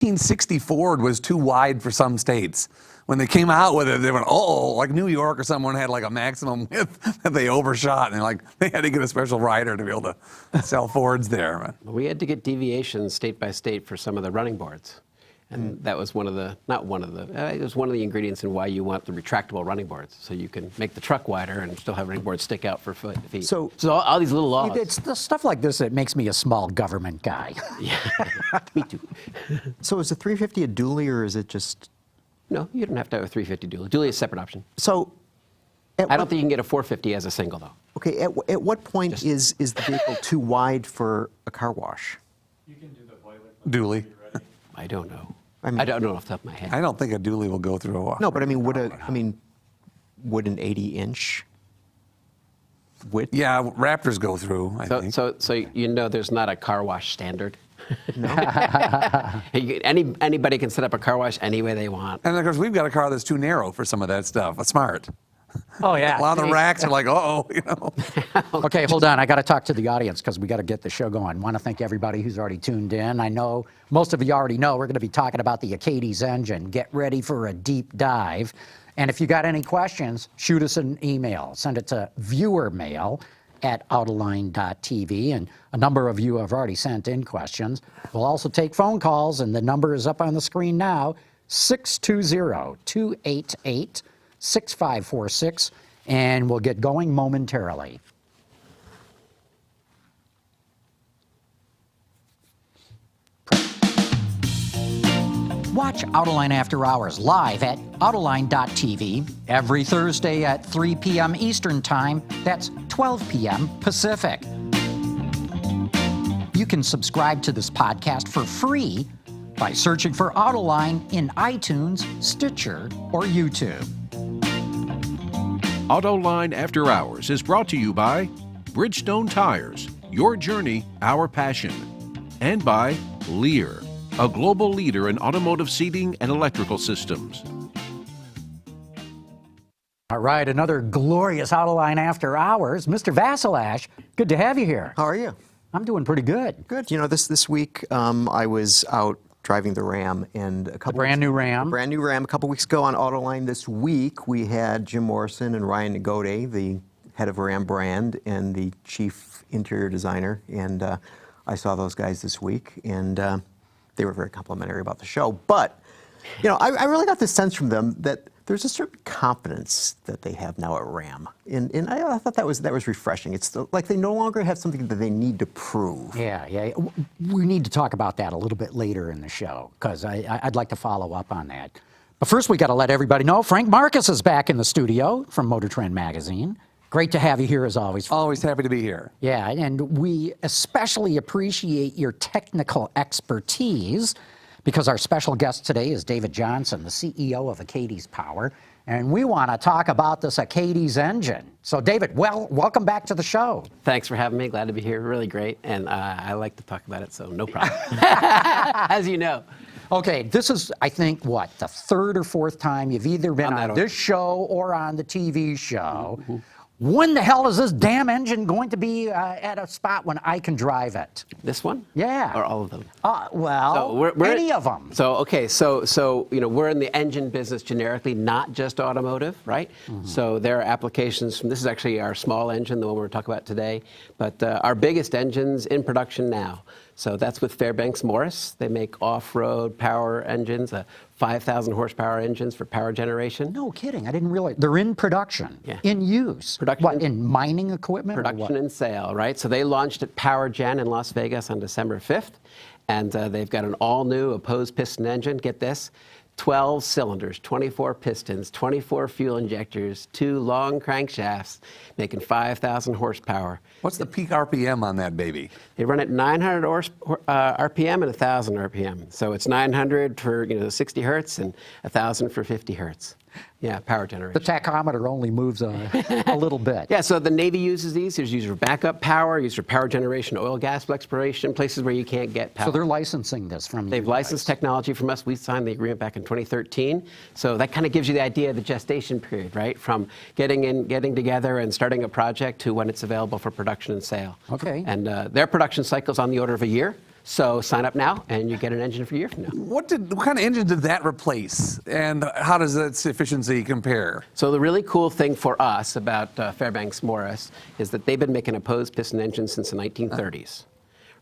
1960 Ford was too wide for some states. When they came out with it, they went, oh, like New York or someone had like a maximum width that they overshot, and they had to get a special rider to be able to sell Fords there. We had to get deviations state by state for some of the running boards. And that was it was one of the ingredients in why you want the retractable running boards, so you can make the truck wider and still have running boards stick out for feet. So all these little laws. It's the stuff like this that makes me a small government guy. Yeah, me too. So is the 350 a dually, or is it just? No, you don't have to have a 350 dually. Dually is a separate option. So I don't think you can get a 450 as a single, though. Okay, at what point is the vehicle too wide for a car wash? You can do the boiler. Dually. I don't know. I mean, I don't know off the top of my head. I don't think a dually will go through a wash. No, but I mean, would an 80-inch width? Yeah, Raptors go through, I think. So you know there's not a car wash standard? No. Anybody can set up a car wash any way they want. And of course, we've got a car that's too narrow for some of that stuff. It's smart. Oh, yeah. A lot of the racks are like, uh-oh, you know. Okay, hold on. I got to talk to the audience because we got to get the show going. Want to thank everybody who's already tuned in. I know most of you already know we're going to be talking about the Achates engine. Get ready for a deep dive. And if you got any questions, shoot us an email. Send it to viewermail@autoline.tv. And a number of you have already sent in questions. We'll also take phone calls, and the number is up on the screen now, 620-288-6546, and we'll get going momentarily. Watch Autoline After Hours live at Autoline.tv every Thursday at 3 p.m. Eastern Time. That's 12 p.m. Pacific. You can subscribe to this podcast for free by searching for Autoline in iTunes, Stitcher, or YouTube. Autoline After Hours is brought to you by Bridgestone Tires, your journey, our passion, and by Lear, a global leader in automotive seating and electrical systems. All right, another glorious Autoline After Hours. Mr. Vasilash, good to have you here. How are you? I'm doing pretty good. Good. You know, this week I was out driving the Ram, and a couple brand new Ram. Brand new Ram. A couple weeks ago on Autoline this week, we had Jim Morrison and Ryan Nagode, the head of Ram brand and the chief interior designer, and I saw those guys this week, and they were very complimentary about the show. But, you know, I really got this sense from them that there's a certain confidence that they have now at Ram, and I thought that was refreshing. It's like they no longer have something that they need to prove. Yeah. We need to talk about that a little bit later in the show, because I'd like to follow up on that. But first, we got to let everybody know Frank Markus is back in the studio from Motor Trend Magazine. Great to have you here as always. Always happy to be here. Yeah, and we especially appreciate your technical expertise, because our special guest today is David Johnson, the CEO of Achates Power, and we want to talk about this Achates engine. So, David, welcome back to the show. Thanks for having me. Glad to be here. Really great, and I like to talk about it, so no problem. As you know. Okay, this is, I think, what, the third or fourth time you've either been on this show or on the TV show. Mm-hmm. When the hell is this damn engine going to be at a spot when I can drive it? This one? Yeah. Or all of them? Well, so we're any of them. So, okay, so you know, we're in the engine business generically, not just automotive, right? Mm-hmm. So there are applications from, this is actually our small engine, the one we're talking about today, but our biggest engine's in production now. So that's with Fairbanks Morris. They make off-road power engines, 5,000 horsepower engines for power generation. No kidding. I didn't realize. They're in production, in use. Production. What, in mining equipment? Production and sale, right? So they launched at Power Gen in Las Vegas on December 5th. And they've got an all-new opposed piston engine. Get this. 12 cylinders, 24 pistons, 24 fuel injectors, 2 long crankshafts, making 5,000 horsepower. What's the peak RPM on that baby? They run at 900 RPM and 1,000 RPM. So it's 900 for 60 hertz and 1,000 for 50 hertz. Yeah, power generation. The tachometer only moves a little bit. Yeah, so the Navy uses these. There's used for backup power, used for power generation, oil, gas exploration, places where you can't get power. So they're licensing this from you. They've licensed technology from us. We signed the agreement back in 2013. So that kind of gives you the idea of the gestation period, right? From getting together and starting a project to when it's available for production and sale. Okay. And their production cycle's on the order of a year. So sign up now, and you get an engine for a year from now. What kind of engine did that replace, and how does its efficiency compare? So the really cool thing for us about Fairbanks Morris is that they've been making opposed piston engines since the 1930s.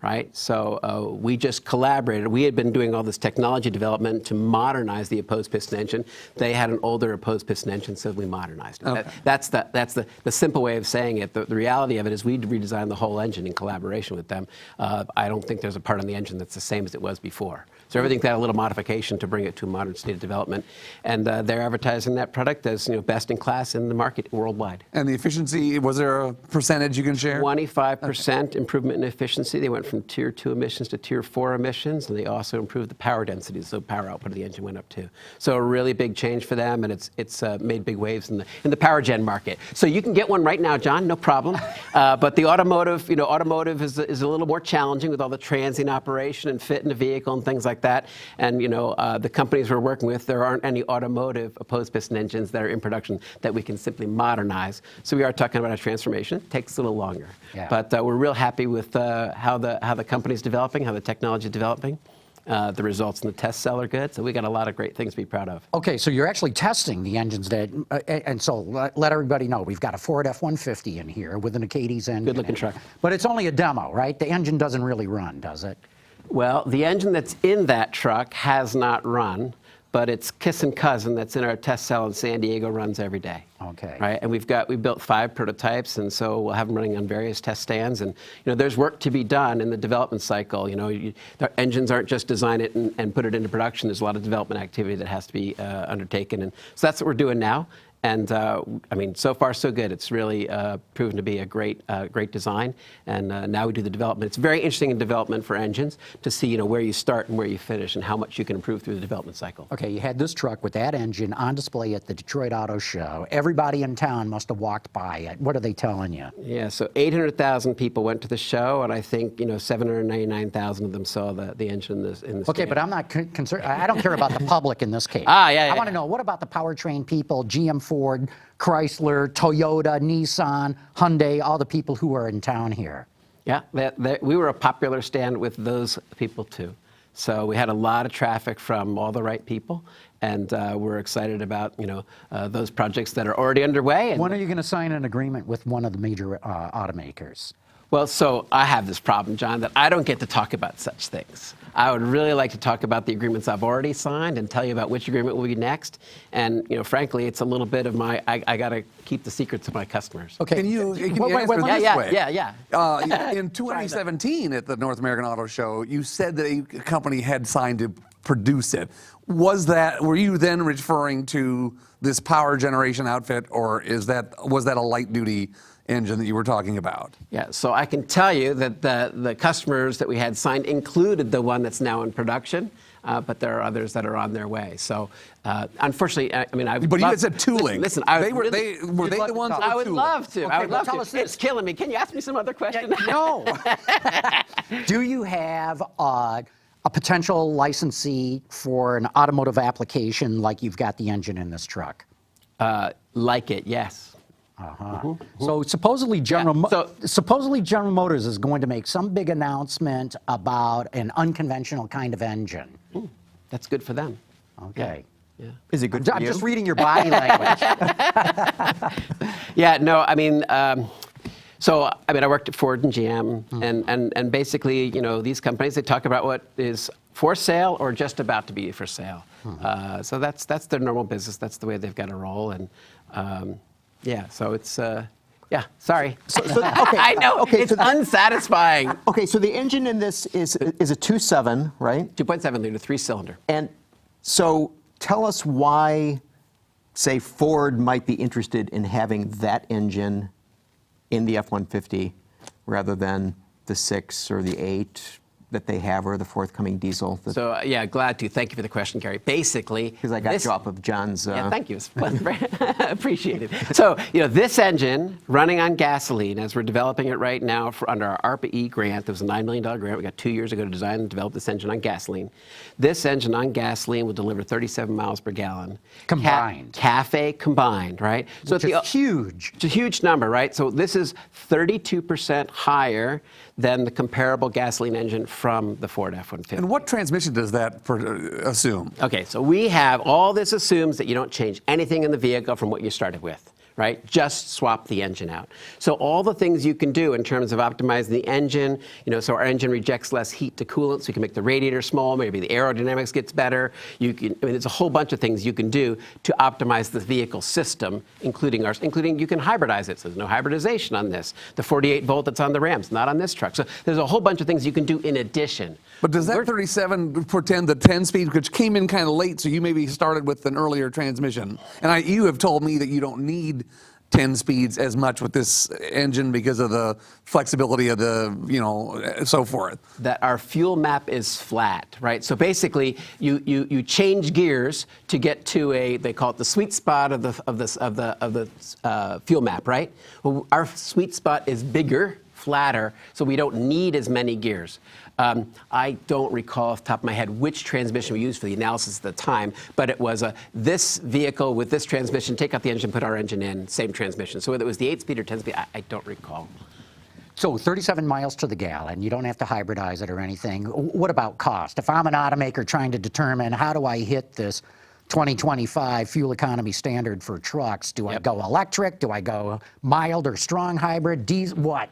Right? So we just collaborated. We had been doing all this technology development to modernize the opposed piston engine. They had an older opposed piston engine, so we modernized it. Okay. That's the simple way of saying it. The reality of it is we redesigned the whole engine in collaboration with them. I don't think there's a part on the engine that's the same as it was before. So everything got a little modification to bring it to a modern state of development. And they're advertising that product as best in class in the market worldwide. And the efficiency, was there a percentage you can share? 25% improvement in efficiency. They went from Tier 2 emissions to Tier 4 emissions, and they also improved the power density, so power output of the engine went up too. So a really big change for them, and it's made big waves in the power gen market. So you can get one right now, John, no problem. But the automotive, automotive is a little more challenging with all the transient operation and fit in the vehicle and things like that. And the companies we're working with, there aren't any automotive opposed piston engines that are in production that we can simply modernize. So we are talking about a transformation. It takes a little longer, but we're real happy with how the company's developing, how the technology is developing. The results in the test cell are good, so we got a lot of great things to be proud of. Okay, so you're actually testing the engines that, and so let everybody know, we've got a Ford F-150 in here with an Achates engine. Good-looking truck. But it's only a demo, right? The engine doesn't really run, does it? Well, the engine that's in that truck has not run, but its kissing cousin that's in our test cell in San Diego runs every day. Okay. Right, and we built 5 prototypes, and so we'll have them running on various test stands. And there's work to be done in the development cycle. The engines aren't just design it and put it into production. There's a lot of development activity that has to be undertaken, and so that's what we're doing now. And so far so good. It's really proven to be a great design. And now we do the development. It's very interesting in development for engines to see where you start and where you finish and how much you can improve through the development cycle. Okay, you had this truck with that engine on display at the Detroit Auto Show. Everybody in town must have walked by it. What are they telling you? Yeah, so 800,000 people went to the show, and I think 799,000 of them saw the engine in this. Okay, stand. but I'm not concerned. I don't care about the public in this case. Yeah. I want to know, what about the powertrain people, GM, Ford, Chrysler, Toyota, Nissan, Hyundai, all the people who are in town here? Yeah, we were a popular stand with those people too. So we had a lot of traffic from all the right people, and we're excited about those projects that are already underway. And when are you going to sign an agreement with one of the major automakers? Well, so I have this problem, John, that I don't get to talk about such things. I would really like to talk about the agreements I've already signed and tell you about which agreement will be next. And frankly, it's a little bit of I got to keep the secrets of my customers. Okay, can you answer this way? Yeah. In 2017 at the North American Auto Show, you said that a company had signed to produce it. Were you then referring to this power generation outfit, or was that a light duty engine that you were talking about? Yeah, so I can tell you that the customers that we had signed included the one that's now in production, but there are others that are on their way. So unfortunately, But you had said tooling. Listen, were they the ones that were I would tooling? love to. Okay, I would love tell to. us this. It's killing me. Can you ask me some other question? No. Do you have a potential licensee for an automotive application like you've got the engine in this truck? Like it, yes. So supposedly General Motors is going to make some big announcement about an unconventional kind of engine. That's good for them. Okay. Yeah. Is it good for I'm you? just reading your body language. Yeah, no, I worked at Ford and GM, and basically, these companies, they talk about what is for sale or just about to be for sale. So that's their normal business. That's the way they've got to roll. And so it's, sorry. Okay. I know, Okay, it's unsatisfying. Okay, so the engine in this is a 2.7, right? 2.7 liter, 3-cylinder. And so tell us why, say, Ford might be interested in having that engine in the F-150 rather than the 6 or the 8 that they have, or the forthcoming diesel. So, glad to. Thank you for the question, Gary. Basically, because I got you off of John's. Yeah, thank you. Appreciate it. So, this engine running on gasoline, as we're developing it right now under our ARPA-E grant, there was a $9 million grant we got 2 years ago to design and develop this engine on gasoline. This engine on gasoline will deliver 37 miles per gallon. Combined. CAFE combined, right? So it's huge. It's a huge number, right? So this is 32% higher than the comparable gasoline engine from the Ford F-150. And what transmission does that assume? Okay, so we have all this assumes that you don't change anything in the vehicle from what you started with. Right? Just swap the engine out. So all the things you can do in terms of optimizing the engine, so our engine rejects less heat to coolant, so you can make the radiator small, maybe the aerodynamics gets better. There's a whole bunch of things you can do to optimize the vehicle system, including you can hybridize it. So there's no hybridization on this. The 48 volt that's on the Rams, not on this truck. So there's a whole bunch of things you can do in addition. But does that 37 portend the 10-speed, which came in kind of late, so you maybe started with an earlier transmission? And you have told me that you don't need 10 speeds as much with this engine because of the flexibility of the, so forth. That our fuel map is flat, right? So basically, you change gears to get to they call it the sweet spot of the fuel map, right? Well, our sweet spot is bigger, flatter, so we don't need as many gears. I don't recall off the top of my head which transmission we used for the analysis at the time, but it was this vehicle with this transmission, take out the engine, put our engine in, same transmission. So whether it was the 8-speed or 10-speed, I don't recall. So 37 miles to the gallon, you don't have to hybridize it or anything. What about cost? If I'm an automaker trying to determine how do I hit this 2025 fuel economy standard for trucks, do I go electric? Do I go mild or strong hybrid? Diesel? What?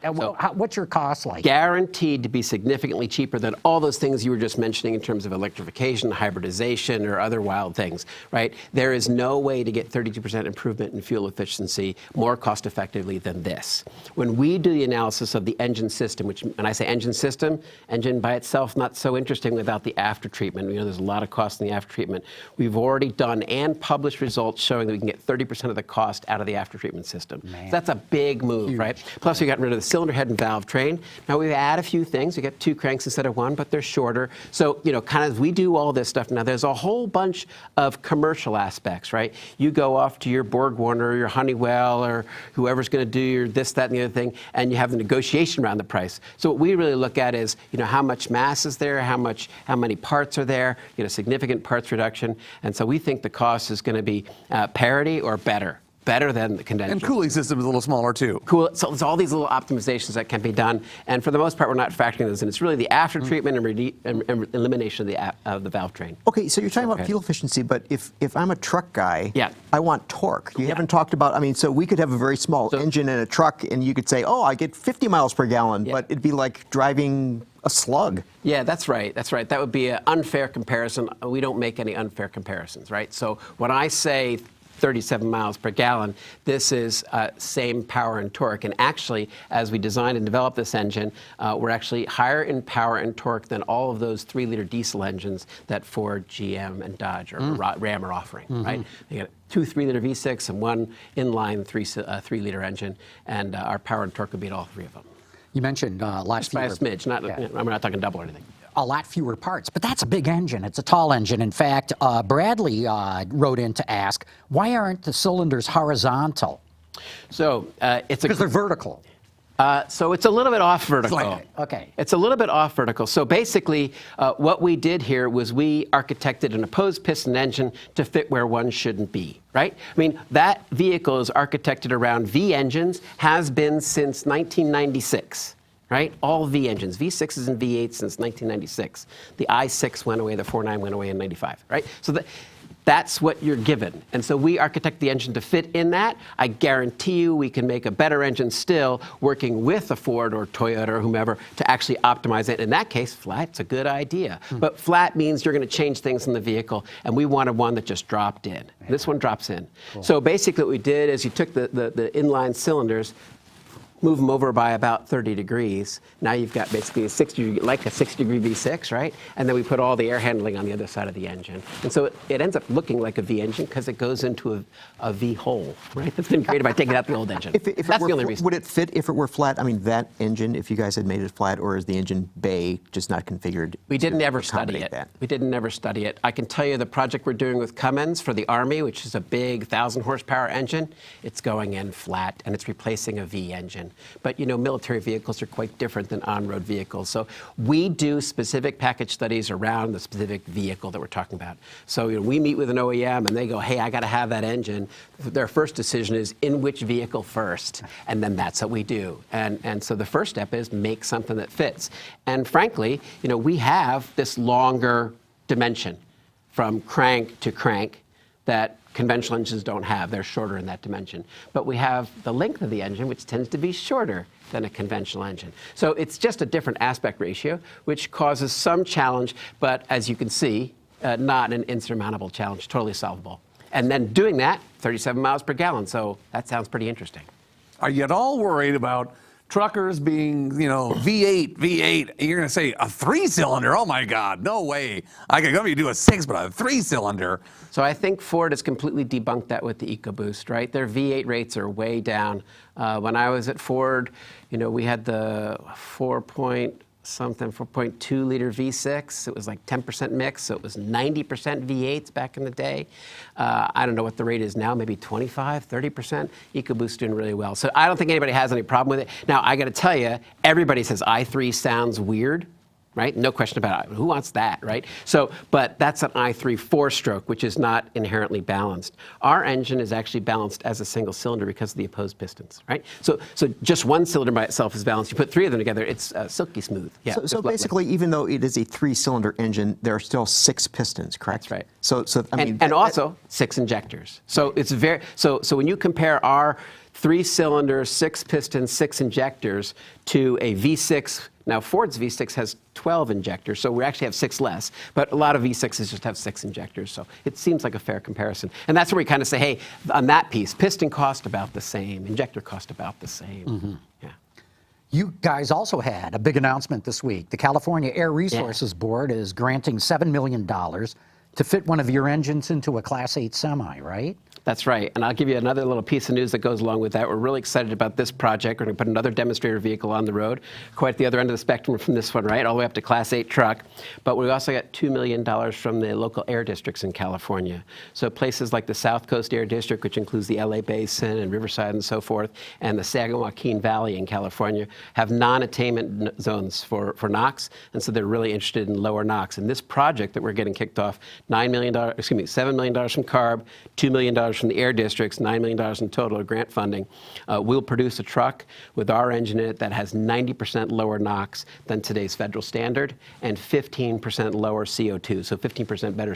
What's your cost like? Guaranteed to be significantly cheaper than all those things you were just mentioning in terms of electrification, hybridization, or other wild things, right? There is no way to get 32% improvement in fuel efficiency more cost effectively than this. When we do the analysis of the engine system, which, when I say engine system, engine by itself not so interesting without the after treatment. There's a lot of cost in the after treatment. We've already done and published results showing that we can get 30% of the cost out of the after-treatment system. So that's a big move, Huge. right? Plus, we got rid of the cylinder head and valve train. Now, we add a few things. We get 2 cranks instead of 1, but they're shorter. So, kind of we do all this stuff. Now, there's a whole bunch of commercial aspects, right? You go off to your Borg Warner or your Honeywell or whoever's going to do your this, that, and the other thing, and you have the negotiation around the price. So what we really look at is, how much mass is there, how many parts are there, you get a significant parts reduction, and so we think the cost is going to be parity or better than the conventional. And cooling system is a little smaller too. Cool. So there's all these little optimizations that can be done, and for the most part, we're not factoring those in. It's really the after treatment and elimination of the valve train. Okay, so you're talking about fuel efficiency, but if I'm a truck guy, I want torque. You haven't talked about, so we could have a very small engine in a truck, and you could say, oh, I get 50 miles per gallon, but it'd be like driving a slug. Yeah, that's right. That's right. That would be an unfair comparison. We don't make any unfair comparisons, right? So when I say 37 miles per gallon, this is same power and torque. And actually, as we designed and developed this engine, we're actually higher in power and torque than all of those 3-liter diesel engines that Ford, GM, and Dodge or Ram are offering, right? They got 2 3-liter V6 and 1 inline 3-liter engine, and our power and torque would beat all 3 of them. You mentioned Just by a smidge, I'm not talking double or anything. A lot fewer parts, but that's a big engine. It's a tall engine. In fact, Bradley wrote in to ask, why aren't the cylinders horizontal? So it's because they're vertical. So it's a little bit off vertical. Slightly. Okay. It's a little bit off vertical. So basically, what we did here was we architected an opposed piston engine to fit where one shouldn't be, right? I mean, that vehicle is architected around V engines, has been since 1996. Right? All V engines, V6s and V8s since 1996. The I6 went away, the 4.9 went away in 95, right? So that's what you're given. And so we architect the engine to fit in that. I guarantee you we can make a better engine still working with a Ford or Toyota or whomever to actually optimize it. In that case, flat's a good idea. But flat means you're going to change things in the vehicle, and we wanted one that just dropped in. This one drops in. Cool. So basically what we did is you took the inline cylinders, move them over by about 30 degrees. Now you've got basically a 60-degree V6, right? And then we put all the air handling on the other side of the engine. And so it ends up looking like a V engine because it goes into a V hole, right? That's been created by taking out the old engine. That's the only reason. Would it fit if it were flat? I mean, that engine, if you guys had made it flat, or is the engine bay just not configured? We didn't ever study it. We didn't ever study it. I can tell you the project we're doing with Cummins for the Army, which is a big 1,000 horsepower engine, it's going in flat and it's replacing a V engine. engine. But military vehicles are quite different than on-road vehicles. So we do specific package studies around the specific vehicle that we're talking about. So we meet with an OEM and they go, hey, I got to have that engine. Their first decision is in which vehicle first, and then that's what we do. And so the first step is make something that fits. And frankly, we have this longer dimension from crank to crank that conventional engines don't have. They're shorter in that dimension. But we have the length of the engine, which tends to be shorter than a conventional engine. So it's just a different aspect ratio, which causes some challenge, but as you can see, not an insurmountable challenge, totally solvable. And then doing that, 37 miles per gallon. So that sounds pretty interesting. Are you at all worried about truckers being, V8? You're going to say a 3-cylinder? Oh my God, no way. I can go to do a 6, but a 3-cylinder. So I think Ford has completely debunked that with the EcoBoost, right? Their V8 rates are way down. When I was at Ford, we had the 4.2 liter V6. It was like 10% mix, so it was 90% V8s back in the day. I don't know what the rate is now, maybe 25, 30%. EcoBoost doing really well. So I don't think anybody has any problem with it. Now, I got to tell you, everybody says i3 sounds weird. Right? No question about it. Who wants that, right? So, but that's an i3 4-stroke, which is not inherently balanced. Our engine is actually balanced as a single cylinder because of the opposed pistons, right? So just one cylinder by itself is balanced. You put 3 of them together, it's silky smooth. Yeah. So basically, even though it is a 3-cylinder engine, there are still 6 pistons, correct? That's right. So I mean, and also 6 injectors. So it's very so when you compare our 3-cylinder, 6-piston, 6 injectors to a V6. Now, Ford's V6 has 12 injectors, so we actually have 6 less. But a lot of V6s just have 6 injectors, so it seems like a fair comparison. And that's where we kind of say, hey, on that piece, piston cost about the same, injector cost about the same. Mm-hmm. Yeah. You guys also had a big announcement this week. The California Air Resources Board is granting $7 million to fit one of your engines into a Class 8 semi, right? That's right. And I'll give you another little piece of news that goes along with that. We're really excited about this project. We're going to put another demonstrator vehicle on the road, quite at the other end of the spectrum from this one, right? All the way up to Class 8 truck. But we also got $2 million from the local air districts in California. So places like the South Coast Air District, which includes the LA Basin and Riverside and so forth, and the San Joaquin Valley in California, have non-attainment zones for NOx. And so they're really interested in lower NOx. And this project that we're getting kicked off, $7 million from CARB, $2 million from the air districts, $9 million in total grant funding. We'll produce a truck with our engine in it that has 90% lower NOx than today's federal standard and 15% lower CO2, so 15% better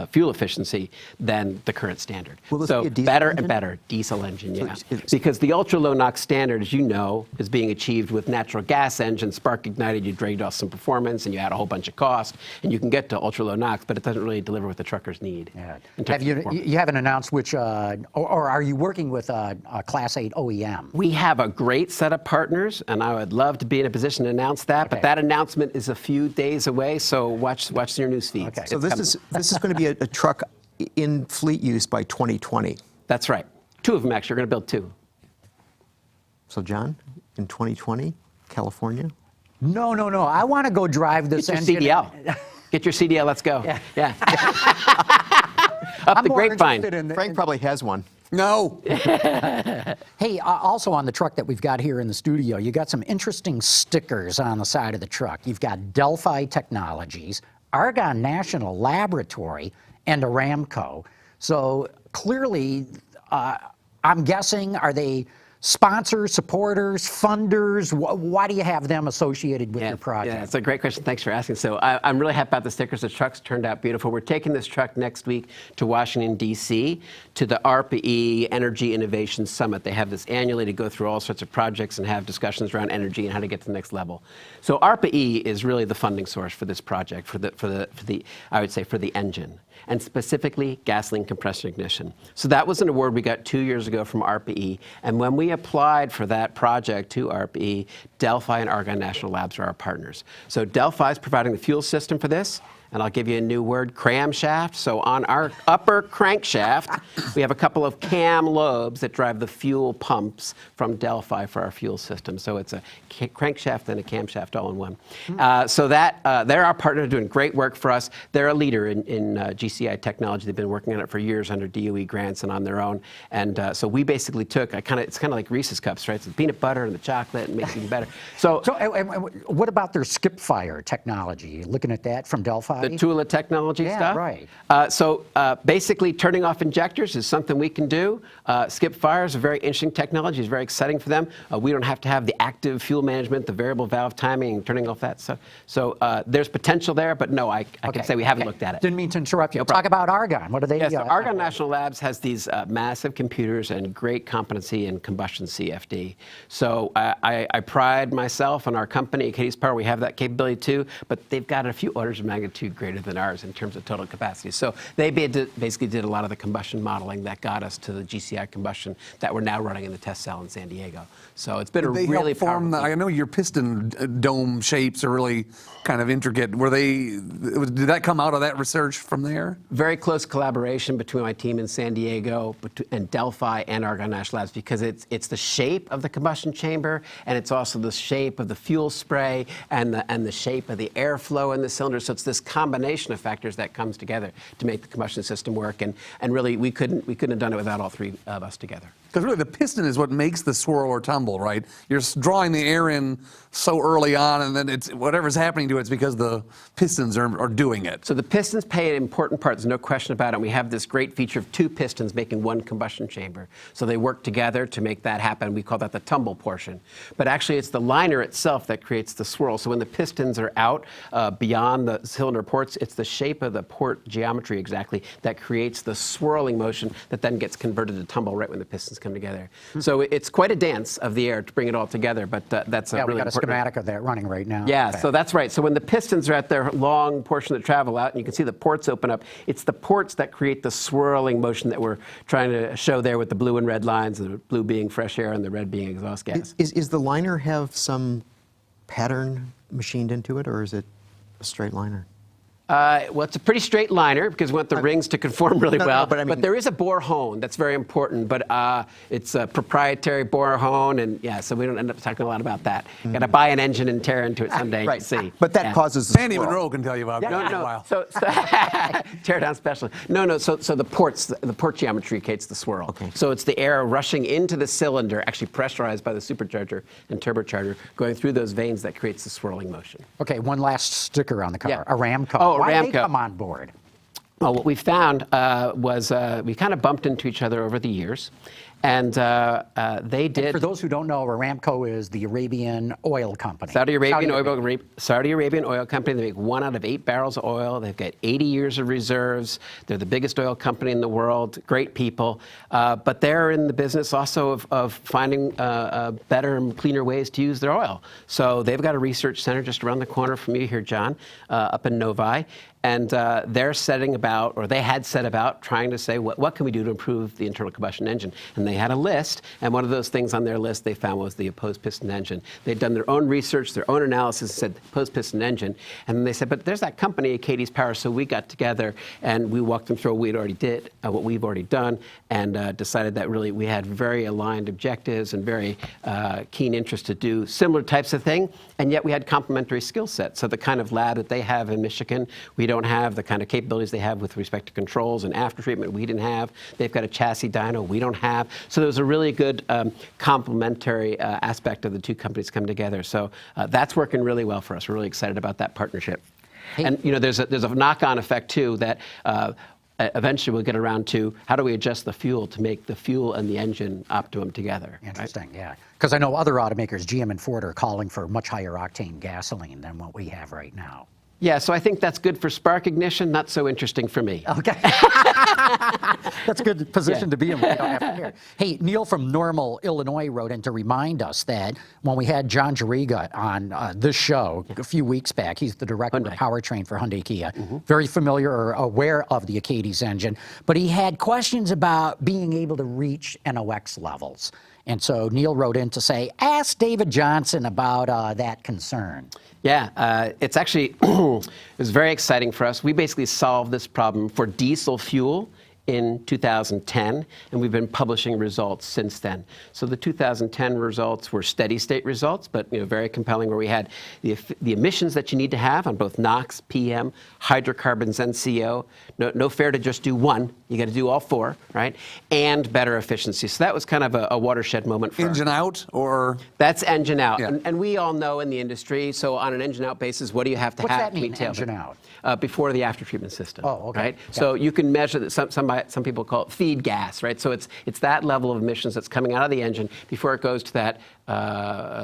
fuel efficiency than the current standard. Will this So be a diesel better engine? and better diesel engine, yeah. it's- Because the ultra low NOx standard, as you know, is being achieved with natural gas engines, spark ignited, you trade off some performance and you add a whole bunch of cost, and you can get to ultra low NOx, but it doesn't really deliver what the truckers need. Yeah. in terms Have of performance. you haven't announced which, or are you working with a Class 8 OEM? We have a great set of partners, and I would love to be in a position to announce that. Okay. But that announcement is a few days away, so watch your news feeds. Okay. so It's this coming. is going to be a truck in fleet use by 2020. That's right. 2 of them actually. We're going to build 2. So John, in 2020, California. No. I want to go drive this Get your engine. CDL. Get your CDL. Let's go. Yeah. Up I'm the more grapevine. interested in Frank probably has one. No. Hey, also on the truck that we've got here in the studio, you got some interesting stickers on the side of the truck. You've got Delphi Technologies, Argonne National Laboratory, and Aramco. So clearly, I'm guessing, are they sponsors, supporters, funders? Why do you have them associated with your project? Yeah, it's a great question. Thanks for asking. So I'm really happy about the stickers. The truck's turned out beautiful. We're taking this truck next week to Washington, D.C., to the ARPA-E Energy Innovation Summit. They have this annually to go through all sorts of projects and have discussions around energy and how to get to the next level. So ARPA-E is really the funding source for this project, for the I would say for the engine, and specifically gasoline compressor ignition. So that was an award we got 2 years ago from ARPA-E, and when we applied for that project to ARPA-E, Delphi and Argonne National Labs are our partners. So Delphi is providing the fuel system for this, and I'll give you a new word, cramshaft. So on our upper crankshaft, we have a couple of cam lobes that drive the fuel pumps from Delphi for our fuel system. So it's a crankshaft and a camshaft all in one. They're our partner, doing great work for us. They're a leader in GCI technology. They've been working on it for years under DOE grants and on their own. And so we basically took, it's kind of like Reese's Cups, right? It's the peanut butter and the chocolate and makes it even better. So what about their skip-fire technology? Looking at that from Delphi? the Tula technology stuff? Right. Basically, turning off injectors is something we can do. Skip fire is a very interesting technology. It's very exciting for them. We don't have to have the active fuel management, the variable valve timing, turning off that stuff. So there's potential there, but no, I can say we haven't looked at it. Didn't mean to interrupt you. No Talk problem. about Argonne. What do they? Yes, so Argonne National Labs has these massive computers and great competency in combustion CFD. So I pride myself and our company, Achates Power, we have that capability too, but they've got a few orders of magnitude greater than ours in terms of total capacity. So they basically did a lot of the combustion modeling that got us to the GCI combustion that we're now running in the test cell in San Diego. So it's been a really powerful. I know your piston dome shapes are really kind of intricate. Did that come out of that research from there? Very close collaboration between my team in San Diego and Delphi and Argonne National Labs, because it's the shape of the combustion chamber, and it's also the shape of the fuel spray and the shape of the airflow in the cylinder. So it's this combination of factors that comes together to make the combustion system work. And really, we couldn't have done it without all three of us together. Because really, the piston is what makes the swirl or tumble, right? You're drawing the air in so early on, and then whatever's happening to it's because the pistons are doing it. So the pistons play an important part. There's no question about it. We have this great feature of two pistons making one combustion chamber. So they work together to make that happen. We call that the tumble portion. But actually, it's the liner itself that creates the swirl. So when the pistons are out beyond the cylinder ports, it's the shape of the port geometry exactly that creates the swirling motion that then gets converted to tumble right when the pistons come together. So it's quite a dance of the air to bring it all together, but that's a really we got a important schematic of that running right now. Yeah, Okay. so that's right. So when the pistons are at their long portion that travel out, and you can see the ports open up, it's the ports that create the swirling motion that we're trying to show there with the blue and red lines, the blue being fresh air and the red being exhaust gas. Is the liner have some pattern machined into it, or is it a straight liner? Well, it's a pretty straight liner because we want the rings to conform really well. But I mean, there is a bore hone that's very important, but it's a proprietary bore hone, and yeah, so we don't end up talking a lot that. Mm-hmm. Got to buy an engine and tear into it someday right. to see. But that causes the Sandy swirl. Monroe can tell you about that in a while. So tear down specialist. No. So the port geometry creates the swirl. Okay. So it's the air rushing into the cylinder, actually pressurized by the supercharger and turbocharger, going through those veins that creates the swirling motion. Okay, one last sticker on the car. Yeah. Aramco. Oh, Why did Aramco. they come on board? Well, what we found was we kind of bumped into each other over the years, and they did. For those who don't know, Aramco is the Arabian oil company. Saudi Arabian oil company. They make 1 out of 8 barrels of oil. They've got 80 years of reserves. They're the biggest oil company in the world. Great people, but they're in the business also of finding better and cleaner ways to use their oil. So they've got a research center just around the corner from you here, John, up in Novi. And they're they had set about trying to say, what can we do to improve the internal combustion engine? And they had a list, and one of those things on their list they found was the opposed piston engine. They'd done their own research, their own analysis, said opposed piston engine, and then they said, but there's that company, Achates Power, so we got together and we walked them through what we've already done, and decided that really we had very aligned objectives and very keen interest to do similar types of thing, and yet we had complementary skill sets. So the kind of lab that they have in Michigan, we don't have the kind of capabilities they have with respect to controls and after treatment we didn't have. They've got a chassis dyno we don't have. So there was a really good complementary aspect of the two companies come together. So that's working really well for us. We're really excited about that partnership. Hey. And there's a knock-on effect too that eventually we'll get around to how do we adjust the fuel to make the fuel and the engine optimum together. Interesting, right? yeah. Because I know other automakers, GM and Ford, are calling for much higher octane gasoline than what we have right now. Yeah, so I think that's good for spark ignition, not so interesting for me. Okay. That's a good position to be in when we don't have to hear. Hey, Neil from Normal, Illinois wrote in to remind us that when we had John Jariga on this show a few weeks back, he's the director of powertrain for Hyundai Kia, very familiar or aware of the Achates engine, but he had questions about being able to reach NOx levels. And so Neil wrote in to say, ask David Johnson about that concern. Yeah, it's actually, it was very exciting for us. We basically solved this problem for diesel fuel in 2010, and we've been publishing results since then. So the 2010 results were steady state results, but very compelling, where we had the emissions that you need to have on both NOx, PM, hydrocarbons, and CO. No fair to just do one. You got to do all four, right? And better efficiency. So that was kind of a watershed moment for Engine out, or? That's engine out. Yeah. And we all know in the industry, so on an engine out basis, what do you have to What's have that to mean, maintain? engine out? Before the after treatment system. Oh, okay. Right? Got So it. you can measure that. Some people call it feed gas, right? So it's that level of emissions that's coming out of the engine before it goes to that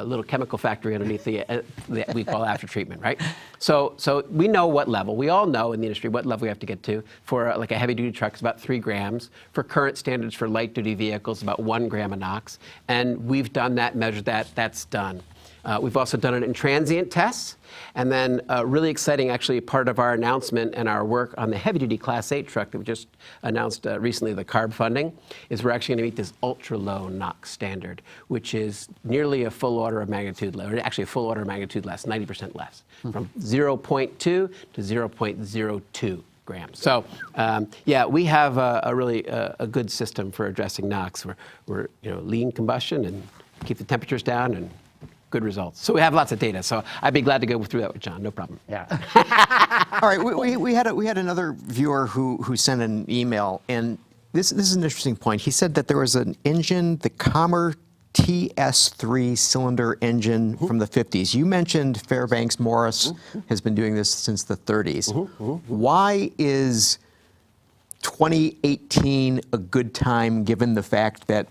little chemical factory underneath that we call after treatment, right? So we know what level. We all know in the industry what level we have to get to. For like a heavy duty truck, it's about 3 grams. For current standards for light duty vehicles, about 1 gram of NOx. And we've done that, measured that. That's done. We've also done it in transient tests. And then really exciting, actually, part of our announcement and our work on the heavy-duty Class 8 truck that we just announced recently, the CARB funding, is we're actually going to meet this ultra-low NOx standard, which is nearly a full order of magnitude, or actually a full order of magnitude less, 90% less, from 0.2 to 0.02 grams. So, yeah, we have a really a good system for addressing NOx. We're lean combustion and keep the temperatures down and good results. So we have lots of data. So I'd be glad to go through that with John. No problem. Yeah. All right, we had another viewer who sent an email, and this is an interesting point. He said that there was an engine, the Commer TS3 cylinder engine from the 50s. You mentioned Fairbanks Morris has been doing this since the 30s. Why is 2018 a good time, given the fact that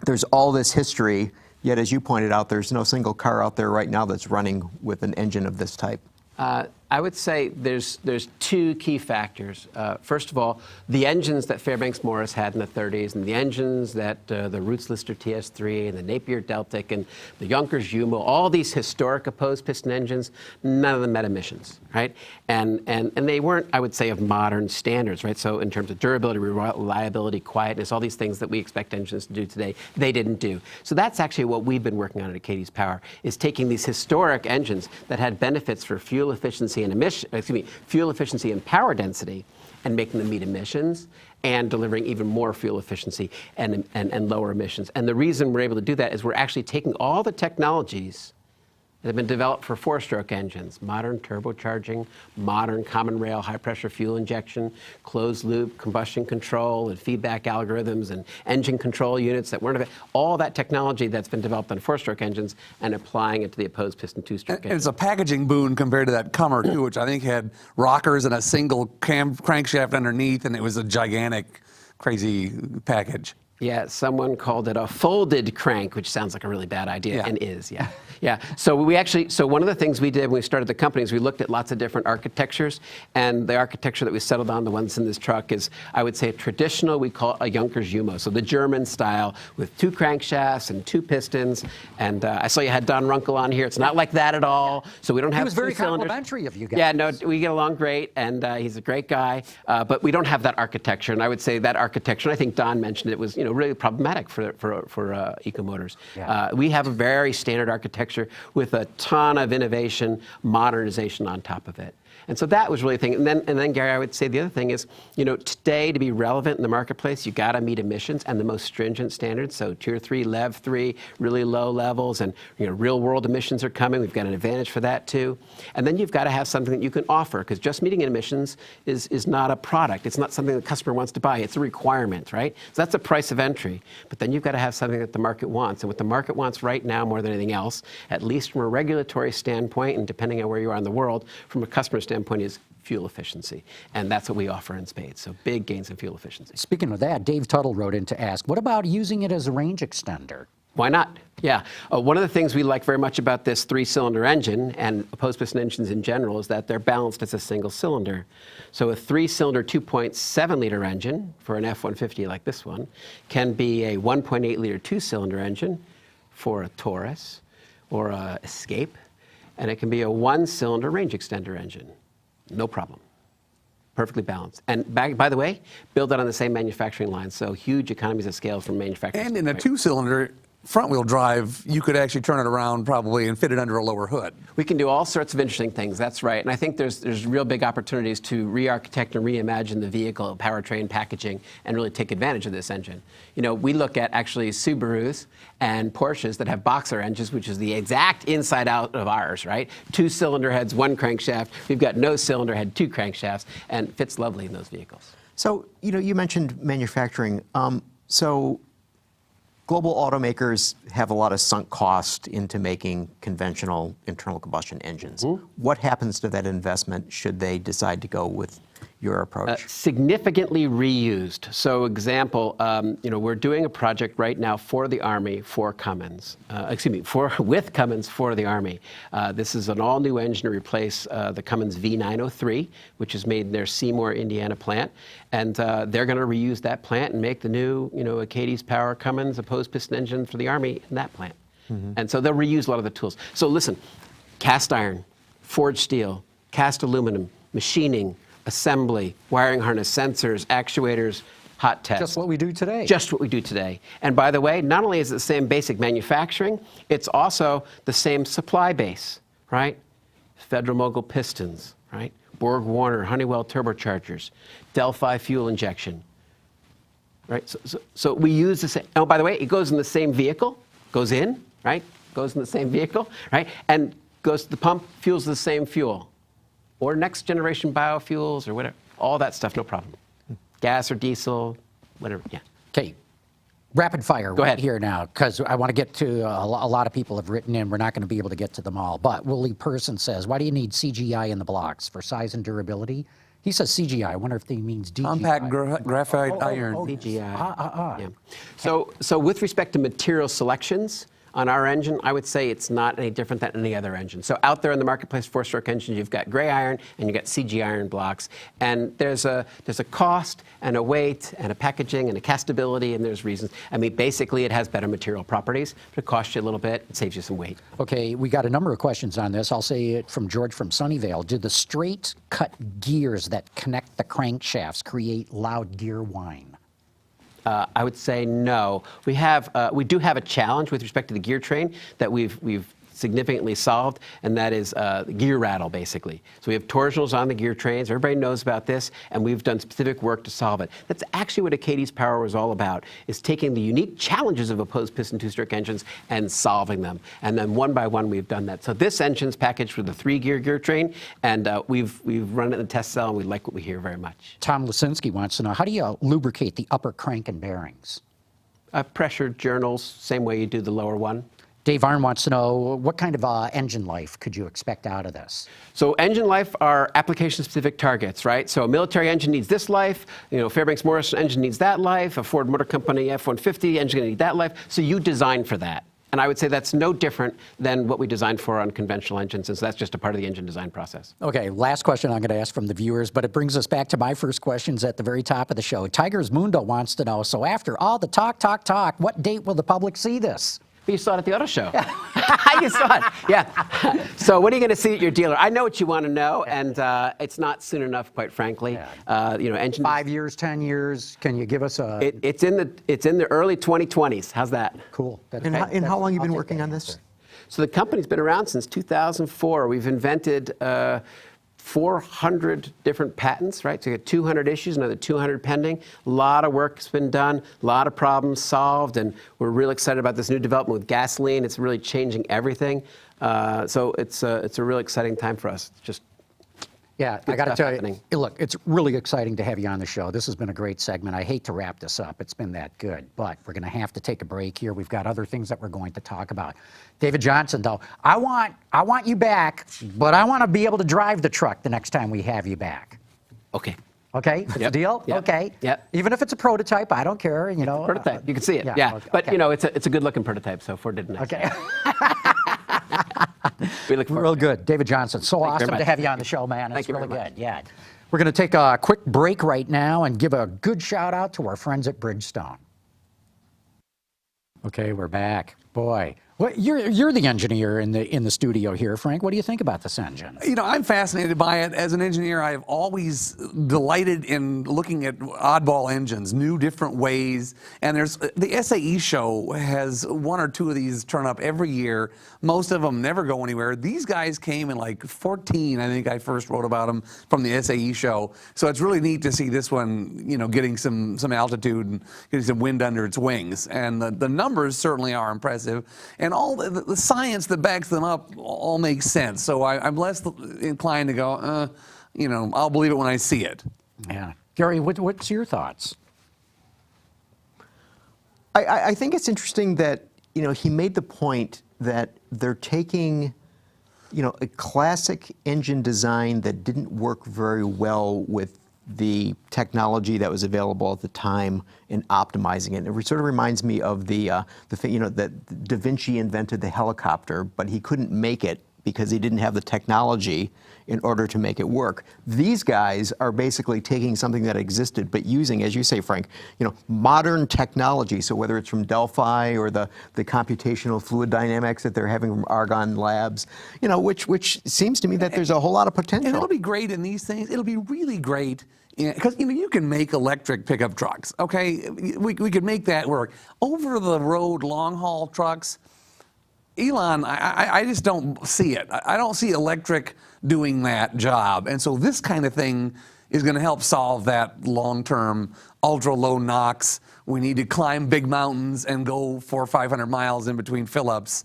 there's all this history? Yet, as you pointed out, there's no single car out there right now that's running with an engine of this type. I would say there's 2 key factors. First of all, the engines that Fairbanks Morris had in the 30s, and the engines that the Roots-Lister TS3 and the Napier Deltic and the Junkers Jumo, all these historic opposed piston engines, none of them met emissions, right? And they weren't, I would say, of modern standards, right? So in terms of durability, reliability, quietness, all these things that we expect engines to do today, they didn't do. So that's actually what we've been working on at Achates Power, is taking these historic engines that had benefits for fuel efficiency and fuel efficiency and power density, and making them meet emissions and delivering even more fuel efficiency and lower emissions. And the reason we're able to do that is we're actually taking all the technologies that have been developed for 4-stroke engines, modern turbocharging, modern common rail high-pressure fuel injection, closed-loop combustion control, and feedback algorithms, and engine control units that weren't available. All that technology that's been developed on 4-stroke engines and applying it to the opposed piston 2-stroke engine. And it's a packaging boon compared to that Commer, too, which I think had rockers and a single crankshaft underneath, and it was a gigantic, crazy package. Yeah, someone called it a folded crank, which sounds like a really bad idea, Yeah. and is, yeah. Yeah, so one of the things we did when we started the company is we looked at lots of different architectures, and the architecture that we settled on, the ones in this truck, is, I would say, traditional. We call it a Junkers Jumo, so the German style with 2 crankshafts and 2 pistons. And I saw you had Don Runkle on here. It's not like that at all. So we don't have He was very 3 cylinders. complimentary of you guys. Yeah, no, we get along great, and he's a great guy. But we don't have that architecture, and I would say that architecture, and I think Don mentioned it, was really problematic for Ecomotors. Yeah. We have a very standard architecture with a ton of innovation, modernization on top of it. And so that was really the thing. And then Gary, I would say the other thing is, today to be relevant in the marketplace, you got to meet emissions and the most stringent standards. So Tier 3, Lev 3, really low levels, and real world emissions are coming. We've got an advantage for that too. And then you've got to have something that you can offer, because just meeting emissions is not a product. It's not something the customer wants to buy. It's a requirement, right? So that's a price of entry. But then you've got to have something that the market wants. And what the market wants right now more than anything else, at least from a regulatory standpoint, and depending on where you are in the world, from a customer standpoint, is fuel efficiency. And that's what we offer in spades. So big gains in fuel efficiency. Speaking of that, Dave Tuttle wrote in to ask, what about using it as a range extender? Why not? Yeah. One of the things we like very much about this 3-cylinder engine and opposed piston engines in general is that they're balanced as a single cylinder. So a 3-cylinder 2.7-liter engine for an F-150 like this one can be a 1.8-liter 2-cylinder engine for a Taurus or a Escape, and it can be a 1-cylinder range extender engine. No problem. Perfectly balanced. And by the way, build it on the same manufacturing line, so huge economies of scale from manufacturing. And in a standpoint. two-cylinder front-wheel drive, you could actually turn it around probably and fit it under a lower hood. We can do all sorts of interesting things, that's right. And I think there's real big opportunities to re-architect and reimagine the vehicle, powertrain, packaging, and really take advantage of this engine. You know, we look at actually Subarus and Porsches that have boxer engines, which is the exact inside out of ours, right? 2 cylinder heads, 1 crankshaft. We've got no cylinder head, 2 crankshafts, and fits lovely in those vehicles. So, you know, you mentioned manufacturing. So global automakers have a lot of sunk cost into making conventional internal combustion engines. What happens to that investment should they decide to go with your approach? Significantly reused. So example, you know, we're doing a project right now for the Army for Cummins. With Cummins for the Army. This is an all-new engine to replace the Cummins V903, which is made in their Seymour, Indiana plant. And they're going to reuse that plant and make the new, you know, Achates Power Cummins opposed piston engine for the Army in that plant. And so they'll reuse a lot of the tools. So listen, cast iron, forged steel, cast aluminum, machining, assembly, wiring harness, sensors, actuators, hot test. Just what we do today. Just what we do today. And by the way, not only is it the same basic manufacturing, it's also the same supply base, right? Federal Mogul pistons, right? Borg Warner, Honeywell turbochargers, Delphi fuel injection, right? So we use the same, oh, by the way, it goes in the same vehicle, goes in, right? Goes in the same vehicle, right? And goes to the pump, fuels the same fuel. Or next generation biofuels or whatever, all that stuff, no problem. Gas or diesel, whatever, yeah. Okay, rapid fire Go right ahead. here now, because I want to get to a lot of people have written in. We're not going to be able to get to them all. But Willie Person says, why do you need CGI in the blocks? For size and durability? He says CGI. I wonder if he means DGI. Compact graphite iron. CGI. Yeah. So with respect to material selections on our engine, I would say it's not any different than any other engine. So out there in the marketplace, 4-stroke engines, you've got gray iron and you've got CG iron blocks. And there's a cost and a weight and a packaging and a castability, and there's reasons. I mean, basically it has better material properties, but it costs you a little bit, it saves you some weight. Okay, we got a number of questions on this. I'll say it from George from Sunnyvale. Do the straight cut gears that connect the crankshafts create loud gear whine? I would say no. We do have a challenge with respect to the gear train that we've significantly solved, and that is the gear rattle, basically. So we have torsionals on the gear trains. Everybody knows about this, and we've done specific work to solve it. That's actually what Achates Power was all about, is taking the unique challenges of opposed piston two-stroke engines and solving them. And then one by one, we've done that. So this engine's packaged with a 3-gear gear train, and we've run it in the test cell, and we like what we hear very much. Tom Lisinski wants to know, how do you lubricate the upper crank and bearings? Pressured journals, same way you do the lower one. Dave Arn wants to know, what kind of engine life could you expect out of this? So engine life are application-specific targets, right? So a military engine needs this life, you know, Fairbanks Morrison engine needs that life, a Ford Motor Company F-150 engine going to need that life. So you design for that. And I would say that's no different than what we designed for on conventional engines, since that's just a part of the engine design process. Okay, last question I'm going to ask from the viewers, but it brings us back to my first questions at the very top of the show. Tigers Mundo wants to know, so after all the talk, what date will the public see this? You saw it at the auto show. You saw it, yeah. So when are you going to see it at your dealer? I know what you want to know, and it's not soon enough, quite frankly. You know, engine. 5 years, 10 years? Can you give us a? It's in the early 2020s. How's that? Cool. And how long have you been working on this? So the company's been around since 2004. We've invented 400 different patents, right? So you got 200 issues, another 200 pending. A lot of work's been done, a lot of problems solved, and we're really excited about this new development with gasoline. It's really changing everything. So it's a really exciting time for us. It's just Yeah, I good got to stuff tell happening. you, look, it's really exciting to have you on the show. This has been a great segment. I hate to wrap this up. It's been that good, but we're going to have to take a break here. We've got other things that we're going to talk about. David Johnson, though, I want you back, but I want to be able to drive the truck the next time we have you back. Okay. Okay, it's a Yep. deal. Yep. Okay. Yep. Even if it's a prototype, I don't care. You know. Prototype. You can see it. Yeah. okay, But okay. you know, it's a good looking prototype. So Ford did nice. Okay. We look forward Real to it. good, David Johnson. So Thank you very awesome to much. have you on the show, man. Thank It's you really very good. much. Yeah. We're going to take a quick break right now and give a good shout out to our friends at Bridgestone. Okay, we're back. Boy, well, you're the engineer in the studio here, Frank. What do you think about this engine? You know, I'm fascinated by it. As an engineer, I've always delighted in looking at oddball engines, new, different ways. And there's the SAE show has one or two of these turn up every year. Most of them never go anywhere. These guys came in like 14, I think I first wrote about them from the SAE show. So it's really neat to see this one, you know, getting some altitude and getting some wind under its wings. And the numbers certainly are impressive. And all the science that backs them up all makes sense. So I'm less inclined to go, you know, I'll believe it when I see it. Yeah. Gary, what's your thoughts? I think it's interesting that, you know, he made the point that they're taking, you know, a classic engine design that didn't work very well with the technology that was available at the time and optimizing it. It sort of reminds me of the thing, you know, that Da Vinci invented the helicopter, but he couldn't make it because he didn't have the technology in order to make it work. These guys are basically taking something that existed, but using, as you say, Frank, you know, modern technology. So whether it's from Delphi or the computational fluid dynamics that they're having from Argonne Labs, you know, which seems to me that there's a whole lot of potential. And it'll be great in these things. It'll be really great because, you know, you can make electric pickup trucks, okay? We could make that work. Over-the-road long-haul trucks, Elon, I just don't see it. I don't see electric doing that job. And so this kind of thing is going to help solve that long-term ultra-low NOx. We need to climb big mountains and go 400 or 500 miles in between fill-ups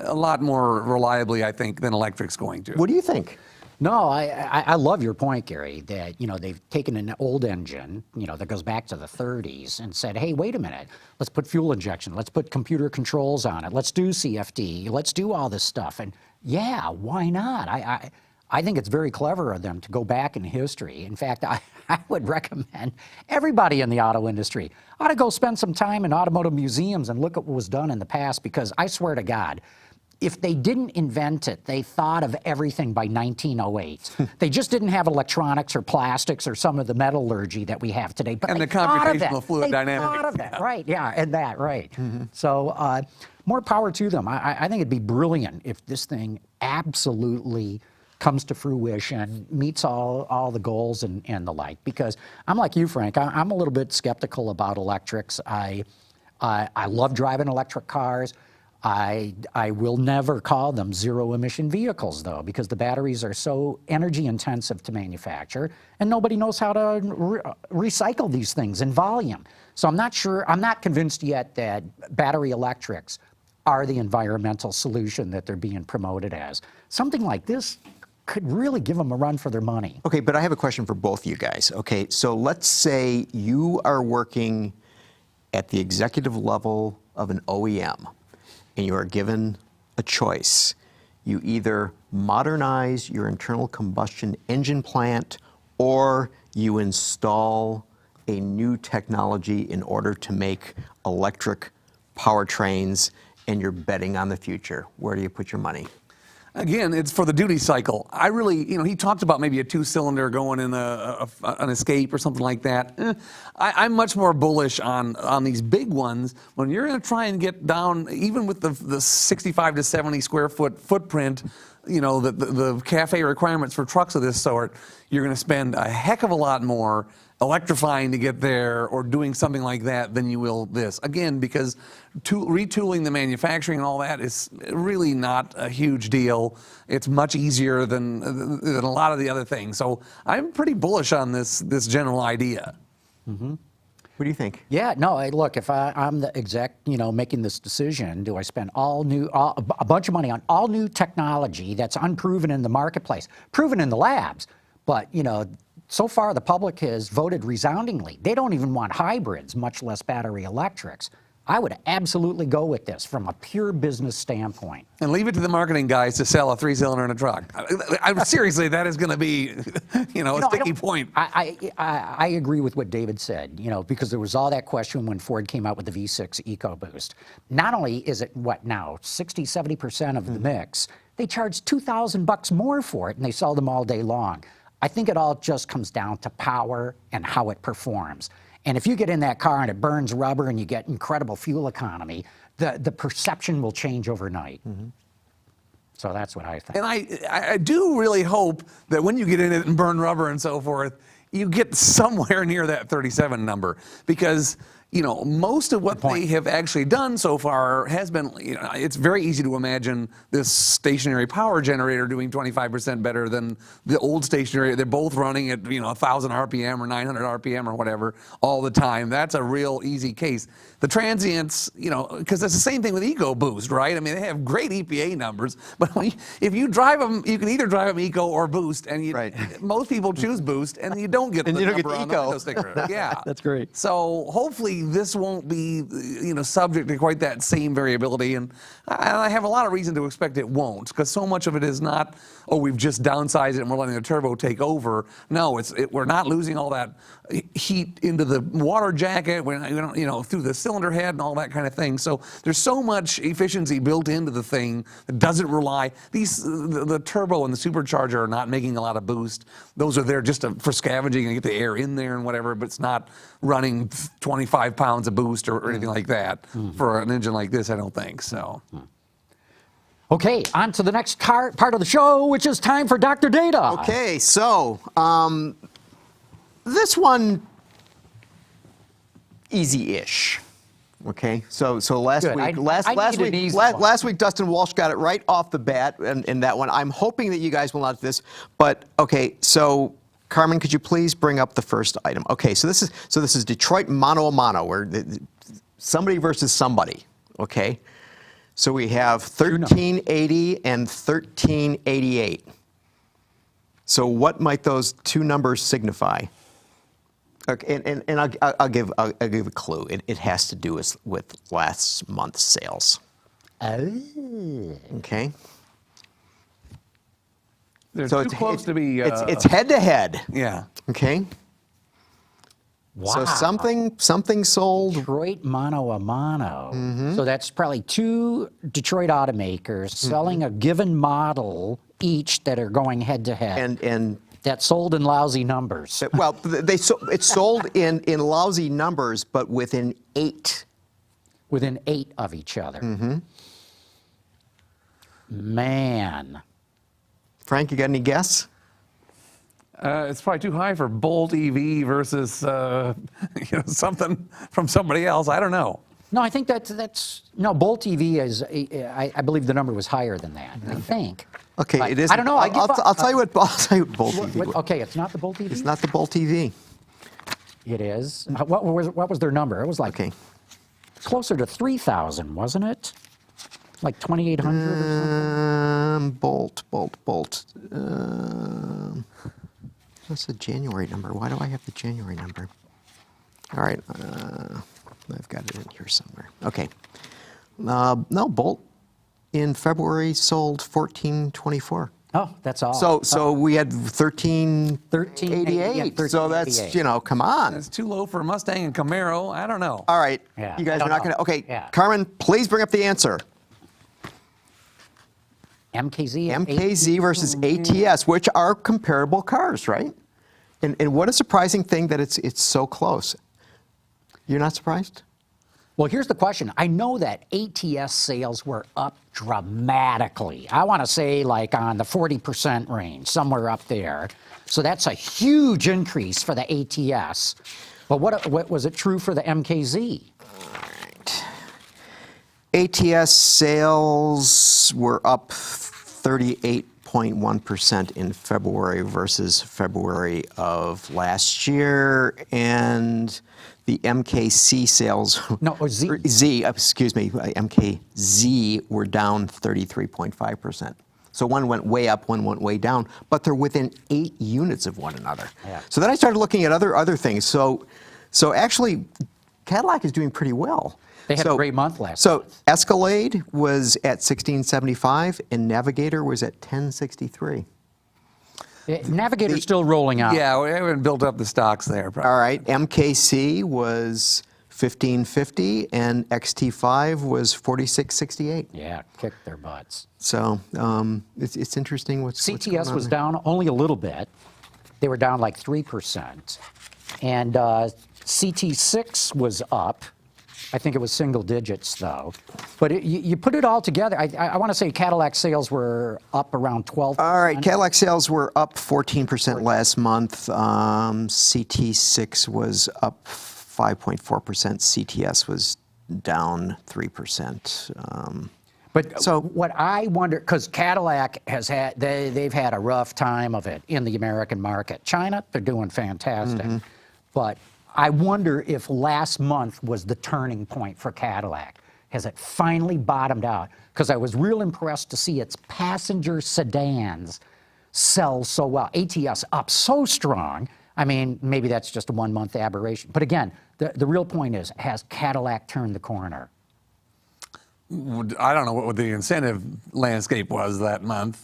a lot more reliably, I think, than electric's going to. What do you think? No, I love your point, Gary, that, you know, they've taken an old engine, you know, that goes back to the 30s and said, hey, wait a minute, let's put fuel injection, let's put computer controls on it, let's do CFD, let's do all this stuff. And yeah, why not? I think it's very clever of them to go back in history. In fact, I would recommend everybody in the auto industry ought to go spend some time in automotive museums and look at what was done in the past, because I swear to God, if they didn't invent it, they thought of everything by 1908. They just didn't have electronics or plastics or some of the metallurgy that we have today. But And they the thought of computational that. fluid dynamics. They thought of that, right? Yeah, and that, right. So more power to them. I think it'd be brilliant if this thing absolutely comes to fruition, meets all the goals and the like. Because I'm like you, Frank. I'm a little bit skeptical about electrics. I love driving electric cars. I will never call them zero-emission vehicles, though, because the batteries are so energy-intensive to manufacture, and nobody knows how to recycle these things in volume. So I'm not convinced yet that battery electrics are the environmental solution that they're being promoted as. Something like this could really give them a run for their money. Okay, but I have a question for both of you guys. Okay, so let's say you are working at the executive level of an OEM, and you are given a choice. You either modernize your internal combustion engine plant, or you install a new technology in order to make electric powertrains, and you're betting on the future. Where do you put your money? Again, it's for the duty cycle. I really, you know, he talked about maybe a two-cylinder going in an Escape or something like that. I'm much more bullish on these big ones. When you're going to try and get down, even with the 65 to 70 square foot footprint, you know, the CAFE requirements for trucks of this sort, you're going to spend a heck of a lot more electrifying to get there or doing something like that than you will this. Again, because retooling the manufacturing and all that is really not a huge deal. It's much easier than a lot of the other things. So I'm pretty bullish on this general idea. Mm-hmm. What do you think? Yeah, no, look, if I'm the exec, you know, making this decision, do I spend a bunch of money on all new technology that's unproven in the marketplace, proven in the labs, but, you know, so far the public has voted resoundingly. They don't even want hybrids, much less battery electrics. I would absolutely go with this from a pure business standpoint. And leave it to the marketing guys to sell a three-cylinder in a truck. Seriously, that is going to be, you know, a sticky point. I agree with what David said, you know, because there was all that question when Ford came out with the V6 EcoBoost. Not only is it, what now, 60, 70% of the mix, they charge $2,000 more for it, and they sell them all day long. I think it all just comes down to power and how it performs. And if you get in that car and it burns rubber and you get incredible fuel economy, the perception will change overnight. So that's what I think. And I do really hope that when you get in it and burn rubber and so forth, you get somewhere near that 37 number, because most of what they have actually done so far has been, it's very easy to imagine this stationary power generator doing 25% better than the old stationary. They're both running at 1,000 RPM or 900 RPM or whatever all the time. That's a real easy case. The transients, because it's the same thing with EcoBoost, right? I mean, they have great EPA numbers, but if you drive them, you can either drive them Eco or Boost, and most people choose Boost, and you don't get the number on the window sticker. Yeah, That's great. So hopefully this won't be, subject to quite that same variability, and I have a lot of reason to expect it won't, because so much of it is not, we've just downsized it and we're letting the turbo take over. No, we're not losing all that heat into the water jacket, through the cylinder head and all that kind of thing. So there's so much efficiency built into the thing that doesn't rely. The turbo and the supercharger are not making a lot of boost. Those are there just for scavenging and get the air in there and whatever, but it's not running 25 pounds of boost or anything like that for an engine like this, I don't think so. Okay, on to the next part of the show, which is time for Dr. Data. Okay, so this one, easy-ish. Okay, so last Good. week, last week, Dustin Walsh got it right off the bat in that one. I'm hoping that you guys will not do this, but okay. So Carmen, could you please bring up the first item? Okay, so this is Detroit mano a mano, where somebody versus somebody. Okay, so we have 1380 and 1388. So what might those two numbers signify? Okay, and I'll give a clue. It has to do with last month's sales. Oh. Okay. They're too close to be. It's head to head. Yeah. Okay. Wow. So something sold. Detroit mano a mano. So that's probably two Detroit automakers selling a given model each that are going head to head. And that sold in lousy numbers. well, it's sold in lousy numbers, but within 8. Within 8 of each other. Man. Frank, you got any guess? It's probably too high for Bolt EV versus something from somebody else. I don't know. No, I think that's no, Bolt EV is, I believe the number was higher than that, I think. Okay, But it is. I don't know. I'll tell you what Bolt EV. Okay, it's not the Bolt EV? It's not the Bolt EV. It is. What was their number? It was like closer to 3,000, wasn't it? Like 2,800 or something? Bolt. What's the January number? Why do I have the January number? All right, I've got it in here somewhere. Okay. No, Bolt in February sold 1424. Oh, that's all. So we had 1388. Yeah, So that's, come on. It's too low for a Mustang and Camaro. I don't know. All right. Yeah, You guys I are don't not going to. know. Okay. Yeah. Carmen, please bring up the answer. MKZ versus ATS, which are comparable cars, right? And what a surprising thing that it's so close. You're not surprised? Well, here's the question. I know that ATS sales were up dramatically. I want to say like on the 40% range, somewhere up there. So that's a huge increase for the ATS. But what was it true for the MKZ? ATS sales were up 38.1% in February versus February of last year, and the MKC sales, MKZ were down 33.5%. So one went way up, one went way down, but they're within 8 units of one another. Yeah. So then I started looking at other things. So actually, Cadillac is doing pretty well. They had a great month last So month. Escalade was at 1675 and Navigator was at 1063. Navigator's still rolling out. Yeah, we haven't built up the stocks there. Probably. All right, MKC was 1550 and XT5 was 4668. Yeah, kicked their butts. So it's interesting what's going CTS on was there. down only a little bit. They were down like 3%. And CT6 was up I think it was single digits, though. But you put it all together, I want to say Cadillac sales were up around 12%. All right, Cadillac sales were up 14% last month. CT6 was up 5.4%. CTS was down 3%. But so what I wonder, because Cadillac has had, they've had a rough time of it in the American market. China, they're doing fantastic. But I wonder if last month was the turning point for Cadillac. Has it finally bottomed out? Because I was real impressed to see its passenger sedans sell so well. ATS up so strong. I mean, maybe that's just a 1 month aberration. But again, the real point is, has Cadillac turned the corner? I don't know what the incentive landscape was that month.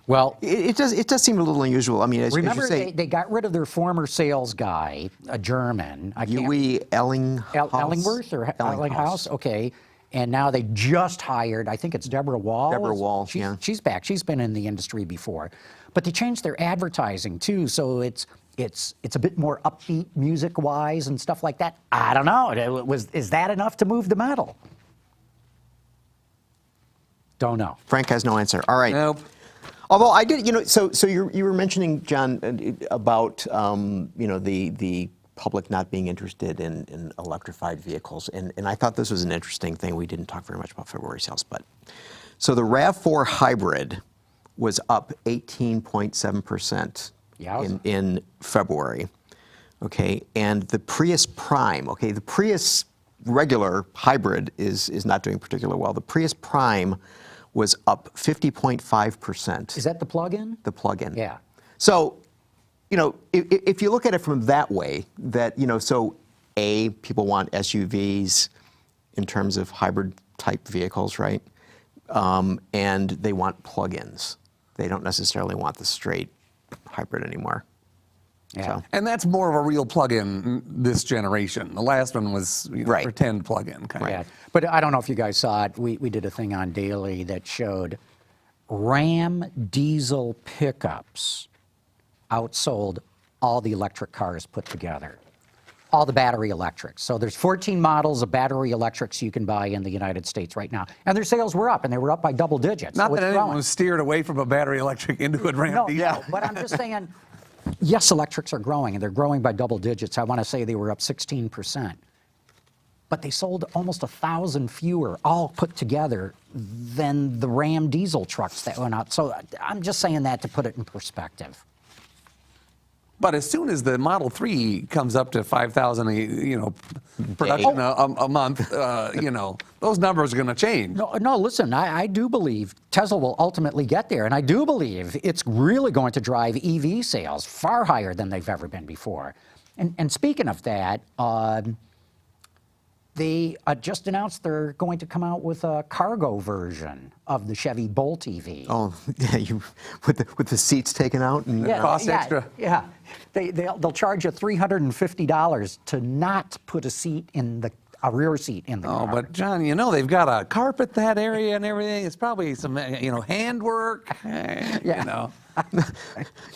Well, It does seem a little unusual. I mean, as remember you say, they got rid of their former sales guy, a German. Yui Ellingworth or Ellinghaus? Okay. And now they just hired, I think it's Deborah Wall. Deborah Wall, yeah. She's back. She's been in the industry before. But they changed their advertising too, so it's a bit more upbeat music-wise and stuff like that. I don't know. Is that enough to move the metal? Don't know. Frank has no answer. All right. Nope. Although I did, so you were mentioning, John, about the public not being interested in electrified vehicles, and I thought this was an interesting thing. We didn't talk very much about February sales, but so the RAV4 hybrid was up 18.7% in February. Okay, and the Prius Prime. Okay, the Prius regular hybrid is not doing particularly well. The Prius Prime was up 50.5%. Is that the plug-in? The plug-in. Yeah. So, if you look at it from that way, that, so people want SUVs in terms of hybrid type vehicles, right? And they want plug-ins. They don't necessarily want the straight hybrid anymore. Yeah. So. And that's more of a real plug-in this generation. The last one was Right. pretend plug-in kind Yeah. of. But I don't know if you guys saw it. We did a thing on Daily that showed Ram diesel pickups outsold all the electric cars put together. All the battery electrics. So there's 14 models of battery electrics you can buy in the United States right now. And their sales were up, and they were up by double digits. Not so that it's anyone growing. was steered away from a battery electric into a Ram No, diesel. but I'm just saying, yes, electrics are growing, and they're growing by double digits. I want to say they were up 16%. But they sold almost 1,000 fewer, all put together, than the Ram diesel trucks that went out. So I'm just saying that to put it in perspective. But as soon as the Model 3 comes up to 5,000, production a month, those numbers are going to change. No, listen, I do believe Tesla will ultimately get there, and I do believe it's really going to drive EV sales far higher than they've ever been before. And speaking of that, they just announced they're going to come out with a cargo version of the Chevy Bolt EV. Oh, yeah, with the seats taken out and Cost extra. Yeah, they'll charge you $350 to not put a rear seat in the car. Oh, but John, they've got to carpet that area and everything. It's probably some, handwork.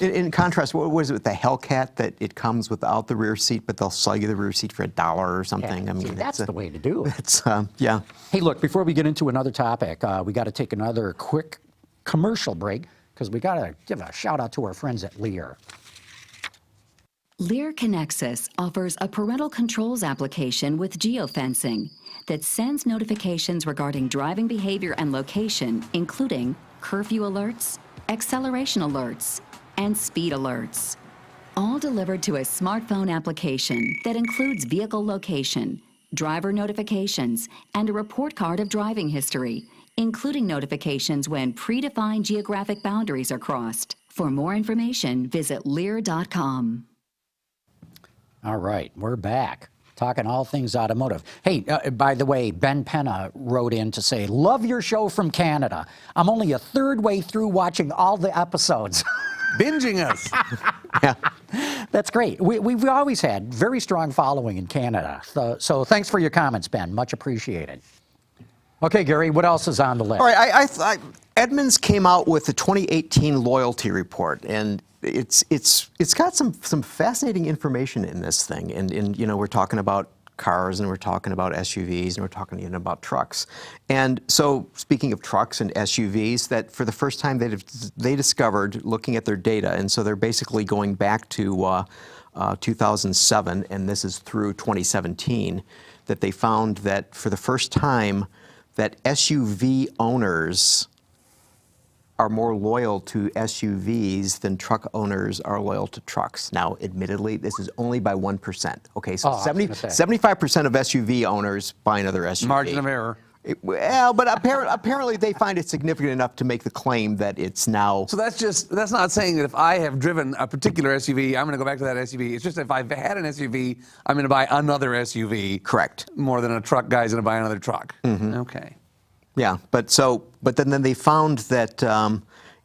In contrast, what was it with the Hellcat that it comes without the rear seat, but they'll sell you the rear seat for $1 or something? Yeah, I mean, see, that's the way to do it. It's yeah. Hey, look, before we get into another topic, we got to take another quick commercial break because we got to give a shout out to our friends at Lear. Lear Connexus offers a parental controls application with geofencing that sends notifications regarding driving behavior and location, including curfew alerts, acceleration alerts, and speed alerts. All delivered to a smartphone application that includes vehicle location, driver notifications, and a report card of driving history, including notifications when predefined geographic boundaries are crossed. For more information, visit Lear.com. All right, we're back. Talking all things automotive. Hey, by the way, Ben Penna wrote in to say, love your show from Canada. I'm only a third way through watching all the episodes. Binging us. That's great. We've always had very strong following in Canada. So thanks for your comments, Ben. Much appreciated. Okay, Gary, what else is on the list? All right, Edmunds came out with the 2018 loyalty report, and it's got some fascinating information in this thing. And we're talking about cars, and we're talking about SUVs, and we're talking even about trucks. And so, speaking of trucks and SUVs, that for the first time they discovered, looking at their data, and so they're basically going back to 2007, and this is through 2017, that they found that for the first time that SUV owners are more loyal to SUVs than truck owners are loyal to trucks. Now, admittedly, this is only by 1%. Okay, so 75% of SUV owners buy another SUV. Margin of error. Well, but apparently they find it significant enough to make the claim that it's now. So that's not saying that if I have driven a particular SUV, I'm going to go back to that SUV. It's just if I've had an SUV, I'm going to buy another SUV. Correct. More than a truck guy's going to buy another truck. Okay. Yeah, but then they found that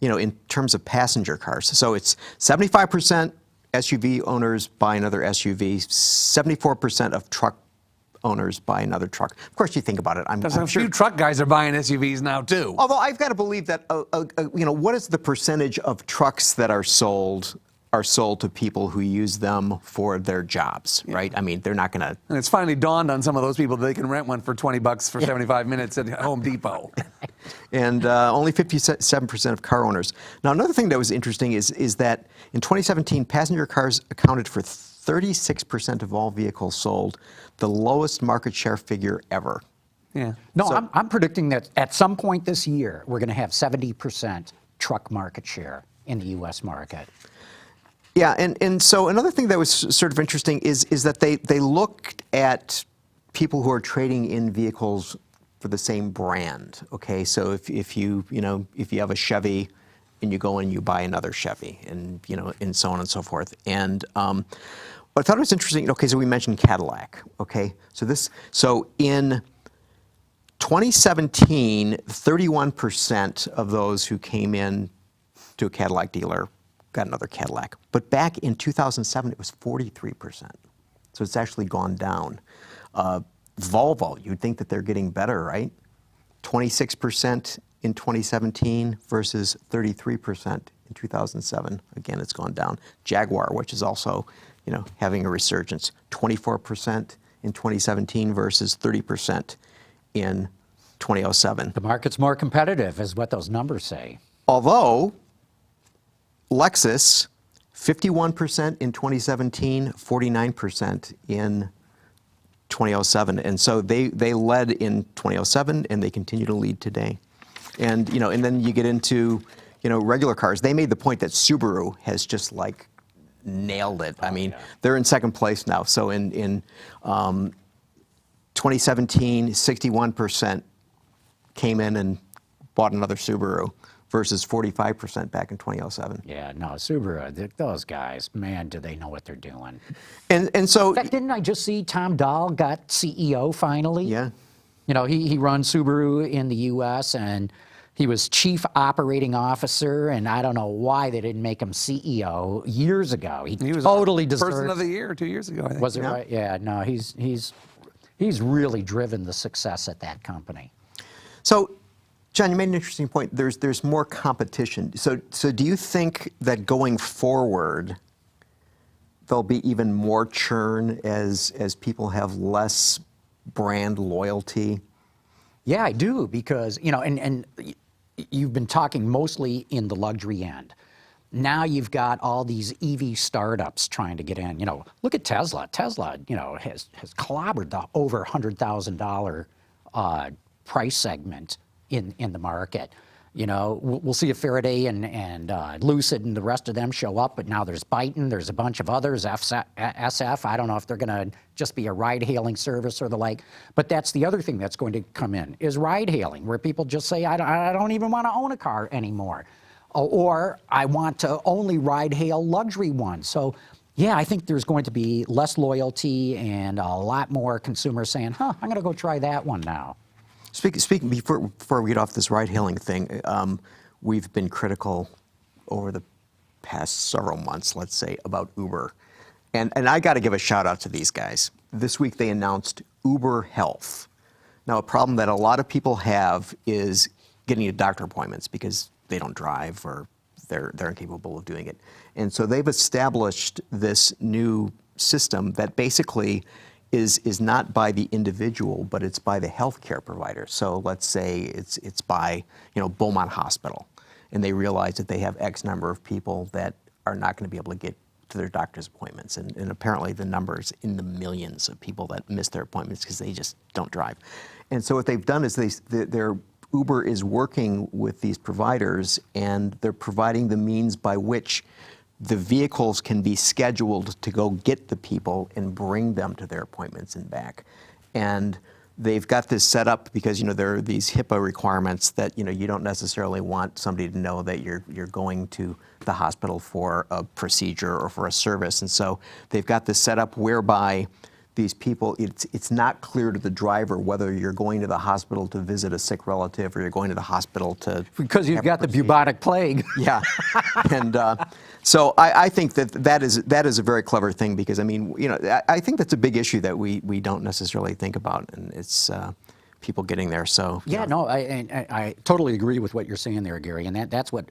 in terms of passenger cars, so it's 75% SUV owners buy another SUV, 74% of truck owners buy another truck. Of course, you think about it. I'm a sure few truck guys are buying SUVs now too. Although I've got to believe that what is the percentage of trucks that are sold to people who use them for their jobs, right? I mean, they're not going to. And it's finally dawned on some of those people that they can rent one for $20 for 75 minutes at Home Depot. And only 57% of car owners. Now, another thing that was interesting is that in 2017, passenger cars accounted for 36% of all vehicles sold, the lowest market share figure ever. Yeah. No, I'm predicting that at some point this year, we're going to have 70% truck market share in the U.S. market. Yeah, and so another thing that was sort of interesting is that they looked at people who are trading in vehicles for the same brand. Okay, so if you have a Chevy and you go and you buy another Chevy, and and so on and so forth. And what I thought was interesting. Okay, so we mentioned Cadillac. Okay, so in 2017, 31% of those who came in to a Cadillac dealer got another Cadillac. But back in 2007, it was 43%. So it's actually gone down. Volvo, you'd think that they're getting better, right? 26% in 2017 versus 33% in 2007. Again, it's gone down. Jaguar, which is also, having a resurgence, 24% in 2017 versus 30% in 2007. The market's more competitive, is what those numbers say. Although Lexus, 51% in 2017, 49% in 2007, and so they led in 2007, and they continue to lead today. And and then you get into regular cars. They made the point that Subaru has just like nailed it. I mean, they're in second place now. So in 2017, 61% came in and bought another Subaru, versus 45% back in 2007. Yeah, no, Subaru, those guys, man, do they know what they're doing. And so... In fact, didn't I just see Tom Dahl got CEO finally? Yeah. He runs Subaru in the U.S., and he was chief operating officer, and I don't know why they didn't make him CEO years ago. He was totally deserves... Person of the Year 2 years ago, I think. Was it right? Yeah, no, he's really driven the success at that company. So, John, you made an interesting point. There's more competition. So do you think that going forward there'll be even more churn as people have less brand loyalty? Yeah, I do, because and you've been talking mostly in the luxury end. Now you've got all these EV startups trying to get in. Look at Tesla. Tesla, has clobbered the over $100,000 price segment in the market. We'll see if Faraday and Lucid and the rest of them show up, but now there's Byton, there's a bunch of others, SF. I don't know if they're going to just be a ride-hailing service or the like, but that's the other thing that's going to come in, is ride-hailing, where people just say, I don't even want to own a car anymore, or I want to only ride-hail luxury ones. So yeah, I think there's going to be less loyalty and a lot more consumers saying, I'm going to go try that one now. Speaking before we get off this ride-hailing thing, we've been critical over the past several months, let's say, about Uber. And I got to give a shout out to these guys. This week they announced Uber Health. Now, a problem that a lot of people have is getting to doctor appointments because they don't drive or they're incapable of doing it. And so they've established this new system that basically is not by the individual, but it's by the healthcare provider. So let's say it's by Beaumont Hospital, and they realize that they have X number of people that are not going to be able to get to their doctor's appointments, and apparently the numbers in the millions of people that miss their appointments because they just don't drive. And so what they've done is their Uber is working with these providers, and they're providing the means by which the vehicles can be scheduled to go get the people and bring them to their appointments and back. And they've got this set up because there are these HIPAA requirements that you don't necessarily want somebody to know that you're going to the hospital for a procedure or for a service. And so they've got this set up whereby these people, it's not clear to the driver whether you're going to the hospital to visit a sick relative or you're going to the hospital to Because you've got the bubonic plague. Yeah, and so I think that is a very clever thing because I think that's a big issue that we don't necessarily think about, and it's people getting there. So Yeah, no, I totally agree with what you're saying there, Gary, and that's what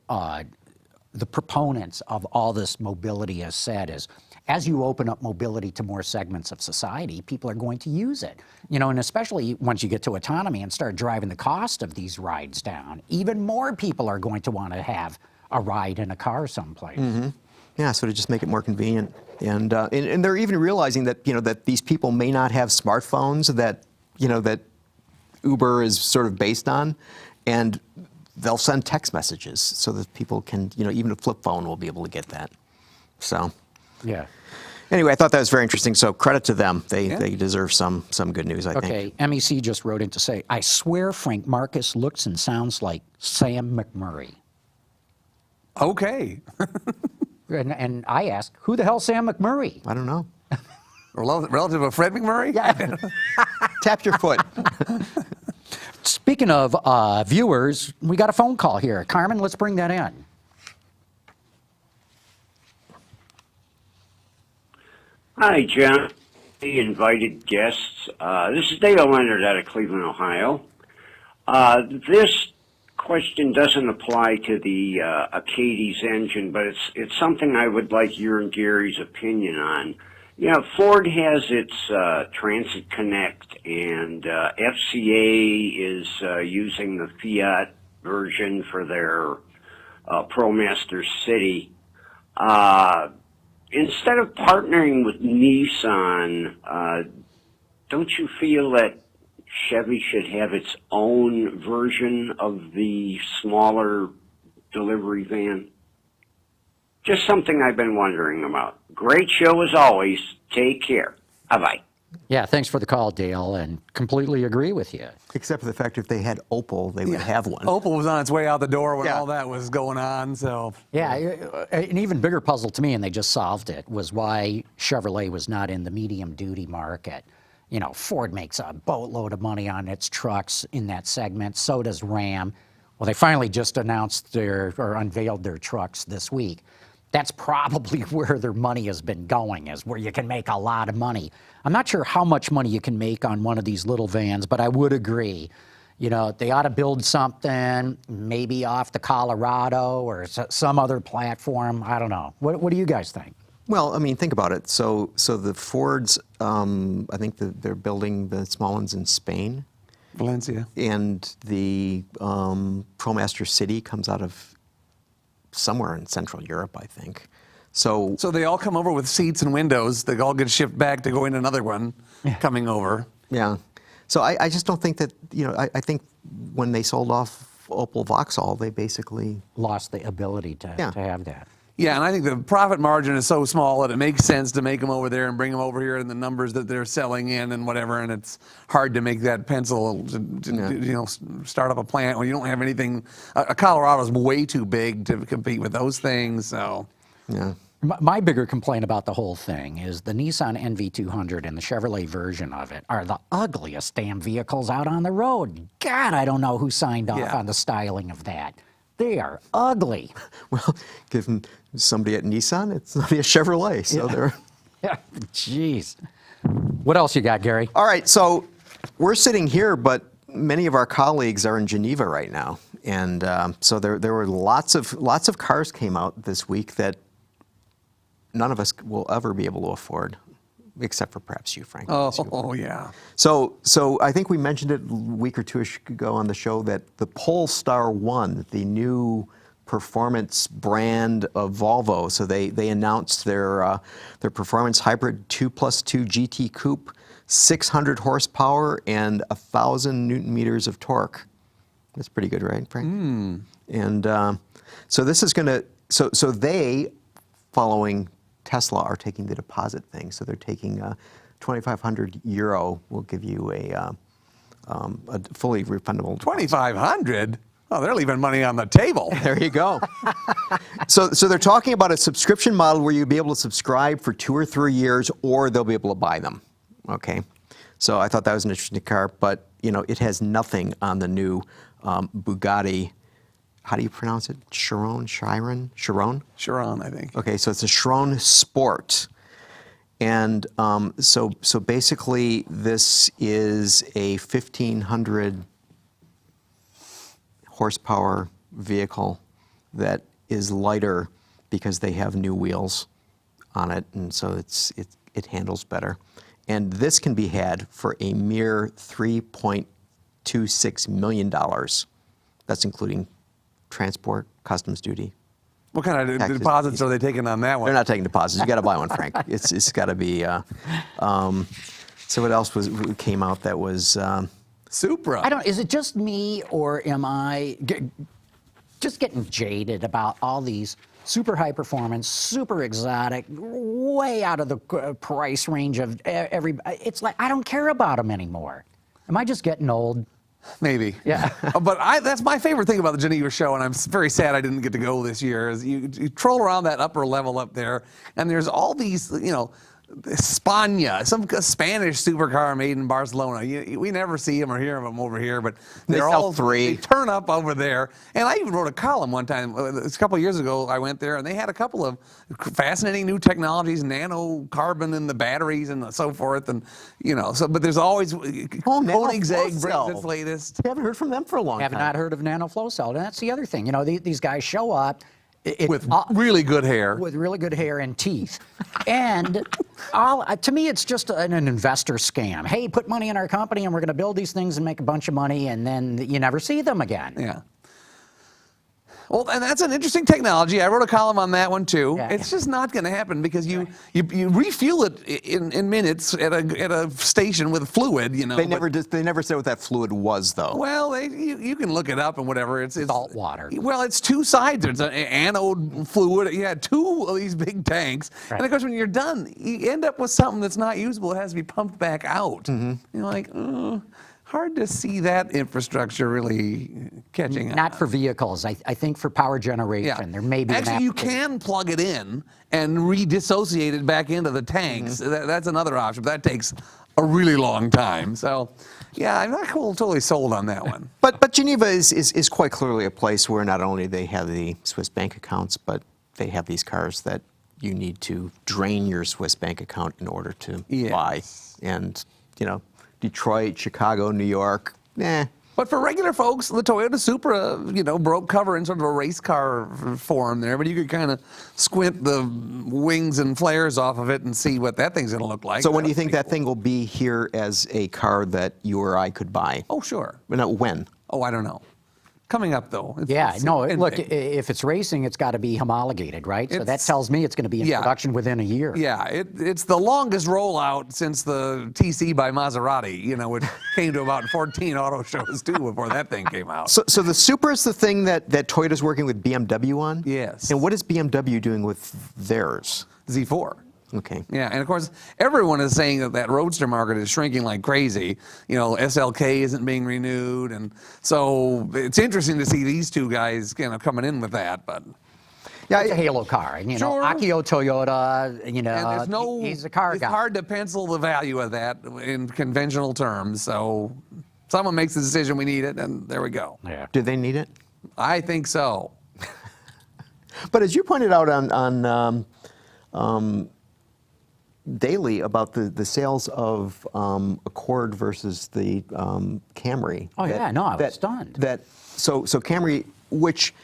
the proponents of all this mobility has said is, as you open up mobility to more segments of society, people are going to use it. And especially once you get to autonomy and start driving the cost of these rides down, even more people are going to want to have a ride in a car someplace. Mm-hmm. Yeah, so to just make it more convenient. And they're even realizing that, that these people may not have smartphones that Uber is sort of based on, and they'll send text messages so that people can, even a flip phone will be able to get that. So. Yeah. Anyway, I thought that was very interesting. So credit to them. They deserve some good news, I think. Okay, MEC just wrote in to say, I swear Frank Markus looks and sounds like Sam McMurray. Okay. And I asked, who the hell's Sam McMurray? I don't know. Relative of Fred McMurray? Yeah. Tap your foot. Speaking of viewers, we got a phone call here. Carmen, let's bring that in. Hi, John. The invited guests. This is Dale Leonard out of Cleveland, Ohio. This question doesn't apply to the Achates engine, but it's something I would like your and Gary's opinion on. Ford has its Transit Connect, and FCA is using the Fiat version for their ProMaster City. Instead of partnering with Nissan, don't you feel that Chevy should have its own version of the smaller delivery van? Just something I've been wondering about. Great show as always. Take care. Bye-bye. Yeah, thanks for the call, Dale, and completely agree with you. Except for the fact if they had Opel, they would have one. Opel was on its way out the door when Yeah. all that was going on, so. Yeah, an even bigger puzzle to me, and they just solved it, was why Chevrolet was not in the medium-duty market. Ford makes a boatload of money on its trucks in that segment. So does Ram. Well, they finally just announced unveiled their trucks this week. That's probably where their money has been going, is where you can make a lot of money. I'm not sure how much money you can make on one of these little vans, but I would agree. They ought to build something, maybe off the Colorado or some other platform. I don't know. What do you guys think? Well, think about it. So the Fords, I think they're building the small ones in Spain. Valencia. And the ProMaster City comes out of somewhere in Central Europe, I think. So they all come over with seats and windows. They all get shipped back to go in another one coming over. Yeah. So I just don't think that, I think when they sold off Opel Vauxhall, they basically Lost the ability to have that. Yeah, and I think the profit margin is so small that it makes sense to make them over there and bring them over here in the numbers that they're selling in and whatever, and it's hard to make that pencil to start up a plant when you don't have anything. Colorado's way too big to compete with those things, so. Yeah. My bigger complaint about the whole thing is the Nissan NV200 and the Chevrolet version of it are the ugliest damn vehicles out on the road. God, I don't know who signed off on the styling of that. They are ugly. Well, given somebody at Nissan, it's somebody at Chevrolet, so they're... Yeah, jeez. What else you got, Gary? All right, so we're sitting here, but many of our colleagues are in Geneva right now. And so there were lots of cars came out this week that none of us will ever be able to afford. except for perhaps you, Frank. Oh yeah. So I think we mentioned it a week or two ago on the show that the Polestar 1, the new performance brand of Volvo, so they announced their performance hybrid 2+2 GT Coupe, 600 horsepower and 1,000 Newton meters of torque. That's pretty good, right, Frank? And so this is going to, so they, following Tesla, are taking the deposit thing. So they're taking 2,500 euro will give you a fully refundable. 2,500. Oh, they're leaving money on the table. There you go. So they're talking about a subscription model where you'll be able to subscribe for 2 or 3 years, or they'll be able to buy them. Okay. So I thought that was an interesting car, but it has nothing on the new Bugatti. How do you pronounce it? Chiron, Chiron, I think. Okay, so it's a Chiron Sport. And so basically this is a 1,500 horsepower vehicle that is lighter because they have new wheels on it, and so it handles better. And this can be had for a mere $3.26 million. That's including transport, customs duty. What kind of taxes. deposits are they taking on that one? They're not taking deposits. You got to buy one, Frank. It's got to be. So what else came out that was? Supra. Is it just me, or am I just getting jaded about all these super high performance, super exotic, way out of the price range of every? It's like I don't care about them anymore. Am I just getting old? Maybe. Yeah. But that's my favorite thing about the Geneva show, and I'm very sad I didn't get to go this year, is you troll around that upper level up there, and there's all these, Spania, some Spanish supercar made in Barcelona. We never see them or hear of them over here, but they're sell all 3. They turn up over there. And I even wrote a column one time, a couple of years ago. I went there, and they had a couple of fascinating new technologies, nano carbon in the batteries and so forth. And but there's always Koenigsegg brings its latest. I haven't heard from them for a long time. Have not heard of nano flow cell, and that's the other thing. These guys show up. With really good hair. With really good hair and teeth. And to me, it's just an investor scam. Hey, put money in our company and we're going to build these things and make a bunch of money, and then you never see them again. Yeah. Well, and that's an interesting technology. I wrote a column on that one too. Yeah. It's just not going to happen because you refuel it in minutes at a station with fluid. They never said what that fluid was, though. Well, you can look it up and whatever. It's Salt water. Well, it's 2 sides. There's an anode fluid. You had 2 of these big tanks, Right. and of course, when you're done, you end up with something that's not usable. It has to be pumped back out. You're like, hard to see that infrastructure really catching on. Not for vehicles. I think for power generation, there may be Actually, an you application. can plug it in and redissociate it back into the tanks. That's another option, but that takes a really long time. So, yeah, I'm not totally sold on that one. But Geneva is quite clearly a place where not only they have the Swiss bank accounts, but they have these cars that you need to drain your Swiss bank account in order to buy. And, Detroit, Chicago, New York, But for regular folks, the Toyota Supra, broke cover in sort of a race car form there, but you could kind of squint the wings and flares off of it and see what that thing's going to look like. So when do you think that thing will be here as a car that you or I could buy? Oh, sure. When? Oh, I don't know. Coming up, though. Look, if it's racing, it's got to be homologated, right? So that tells me it's going to be in production within a year. Yeah, it's the longest rollout since the TC by Maserati, which came to about 14 auto shows, too, before that thing came out. So the Supra is the thing that Toyota's working with BMW on? Yes. And what is BMW doing with theirs? Z4. Okay. Yeah, and of course, everyone is saying that Roadster market is shrinking like crazy. SLK isn't being renewed, and so it's interesting to see these 2 guys coming in with that. But It's a halo car. And, Sure. Akio Toyota, and there's he's a car guy. It's hard to pencil the value of that in conventional terms. So someone makes the decision, we need it, and there we go. Yeah. Do they need it? I think so. But as you pointed out on Daily about the sales of Accord versus the Camry. Oh, yeah, no, I was stunned. So Camry, which,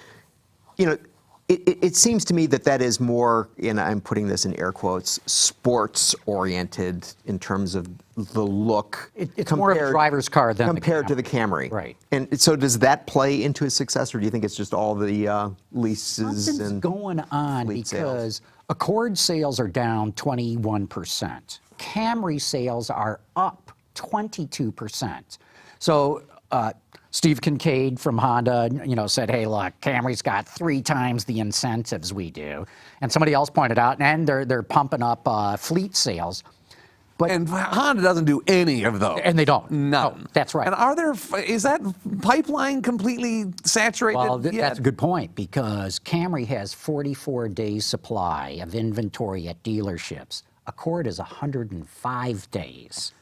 It seems to me that is more, and I'm putting this in air quotes, sports-oriented in terms of the look. It's more of a driver's car than compared to the Camry. Right. And so does that play into his success, or do you think it's just all the leases Something's and going on fleet because sales? Accord sales are down 21%. Camry sales are up 22%. So Steve Kincaid from Honda, said, "Hey, look, Camry's got 3 times the incentives we do," and somebody else pointed out, and they're pumping up fleet sales. And Honda doesn't do any of those. And they don't. None. No, that's right. And is that pipeline completely saturated Well, yet? that's a good point, because Camry has 44 days supply of inventory at dealerships. Accord is 105 days.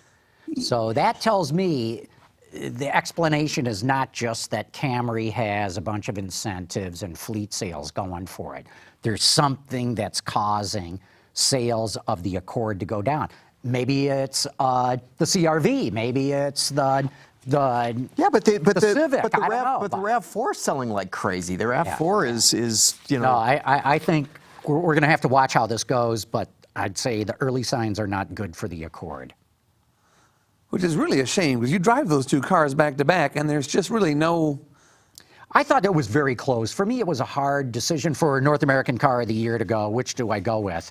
So that tells me the explanation is not just that Camry has a bunch of incentives and fleet sales going for it. There's something that's causing sales of the Accord to go down. Maybe it's the CR-V. Maybe it's the Yeah, but the Civic. but the I don't know. But the RAV4 is selling like crazy. The RAV4 is No, I think we're going to have to watch how this goes, but I'd say the early signs are not good for the Accord. Which is really a shame, because you drive those 2 cars back to back, and there's just really no. I thought it was very close. For me, it was a hard decision for North American Car of the Year to go. Which do I go with?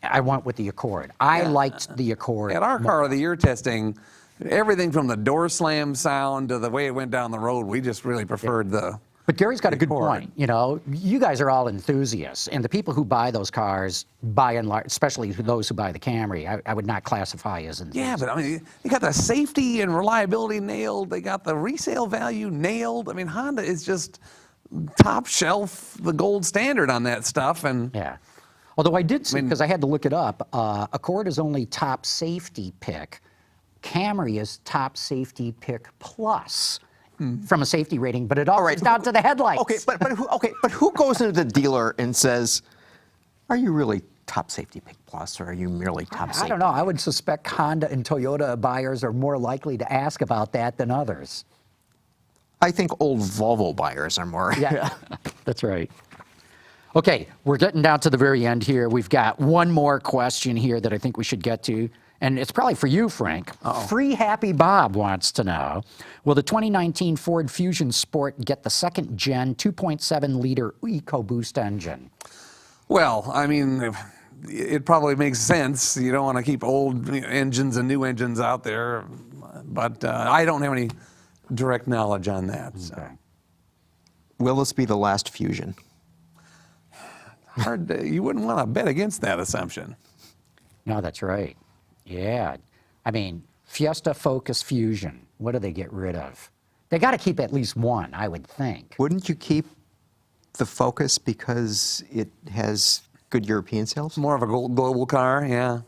I went with the Accord. I liked the Accord. At our Car of the Year testing, everything from the door slam sound to the way it went down the road, we just really preferred the. But Gary's got a good Accord. point. You guys are all enthusiasts, and the people who buy those cars, by and large, especially those who buy the Camry, I would not classify as enthusiasts. Yeah, but I mean, you got the safety and reliability nailed. They got the resale value nailed. I mean, Honda is just top shelf, the gold standard on that stuff. And Yeah. Although I did see, because I had to look it up, Accord is only top safety pick. Camry is top safety pick plus from a safety rating, but it all comes down to the headlights. Okay, but who goes into the dealer and says, "Are you really top safety pick plus, or are you merely top safety?" I don't know. I would suspect Honda and Toyota buyers are more likely to ask about that than others. I think old Volvo buyers are more. Yeah, that's right. Okay, we're getting down to the very end here. We've got one more question here that I think we should get to, and it's probably for you, Frank. Free Happy Bob wants to know, will the 2019 Ford Fusion Sport get the second-gen 2.7-liter EcoBoost engine? well, I mean, it probably makes sense. You don't want to keep old engines and new engines out there, but I don't have any direct knowledge on that. So. Okay. Will this be the last Fusion? You wouldn't want to bet against that assumption. No, that's right. Yeah. I mean, Fiesta, Focus, Fusion, what do they get rid of? They got to keep at least one, I would think. Wouldn't you keep the Focus because it has good European sales? More of a global car, yeah.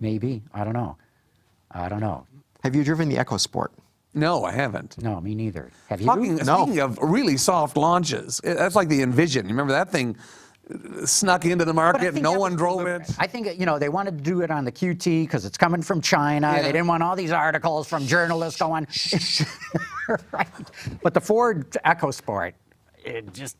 Maybe. I don't know. Have you driven the EcoSport? No, I haven't. No, me neither. Have you? Speaking of really soft launches, that's like the Envision. You remember that thing snuck into the But I market, think no that one was drove deliberate. it. I think, they wanted to do it on the QT because it's coming from China. Yeah. They didn't want all these articles from journalists going, right. But the Ford EcoSport, it just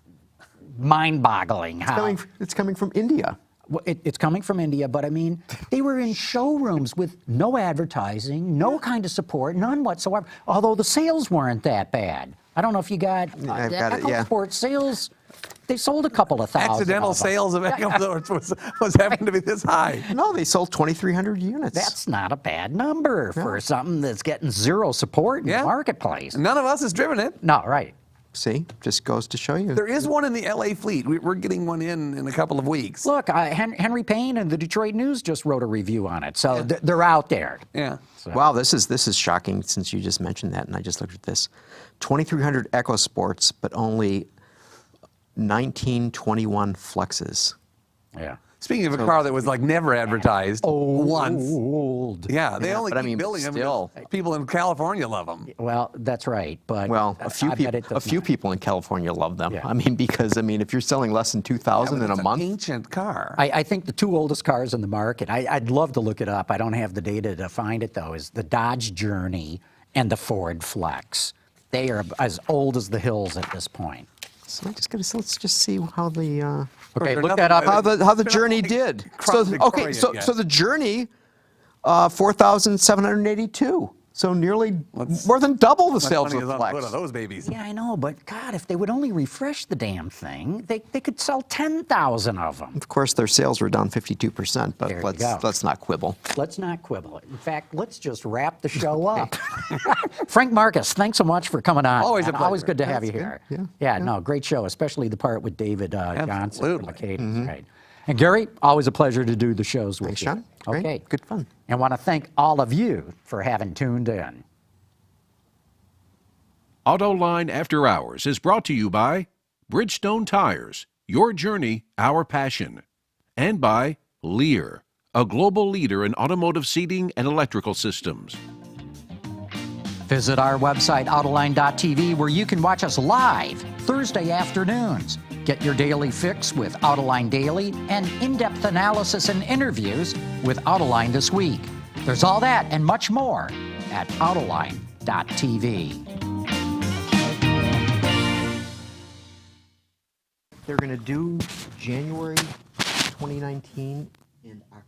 mind-boggling how. It's coming from India. Well, it's coming from India, but I mean, they were in showrooms with no advertising, no kind of support, none whatsoever, although the sales weren't that bad. I don't know if you got I've the got it, yeah. EcoSport sales. They sold a couple of thousand. Accidental of them. sales of EcoSports was having to be this high. No, they sold 2,300 units. That's not a bad number for something that's getting zero support in the marketplace. None of us has driven it. No, right. See, just goes to show you. There is one in the LA fleet. We're getting one in a couple of weeks. Look, Henry Payne and the Detroit News just wrote a review on it, so they're out there. Yeah. Wow, this is shocking since you just mentioned that, and I just looked at this. 2,300 EcoSports, but only 1921 Flexes. Yeah. Speaking of a car that was like never advertised once. Old. Yeah, they only but I keep mean, building them. still. because People in California love them. Well, that's right, but Well, a few people in California love them. Yeah. I mean, because if you're selling less than 2,000 in a It's month, an ancient car. I think the two oldest cars in the market, I'd love to look it up. I don't have the data to find it, though, is the Dodge Journey and the Ford Flex. They are as old as the hills at this point. So let's just see how the Okay, There's look that up. nothing- how the They're journey not did. like So Victoria okay, so yet. the journey 4,782. So nearly more than double the Much sales money of is on Flex. foot of those babies. Yeah, I know, but God, if they would only refresh the damn thing, they could sell 10,000 of them. Of course, their sales were down 52%, but There you go. let's not quibble. Let's not quibble. In fact, let's just wrap the show up. Frank Markus, thanks so much for coming on. Always a man. Always pleasure. good to have you here. Yeah, Yeah, no, great show, especially the part with David Johnson from Absolutely. Achates. Right. And Gary, always a pleasure to do the shows with Thanks, you. Sean. Great. Okay. Good fun. And want to thank all of you for having tuned in. Autoline After Hours is brought to you by Bridgestone Tires, your journey, our passion, and by Lear, a global leader in automotive seating and electrical systems. Visit our website, Autoline.tv, where you can watch us live Thursday afternoons. Get your daily fix with Autoline Daily and in-depth analysis and interviews with Autoline This Week. There's all that and much more at Autoline.tv. They're going to do January 2019 in October.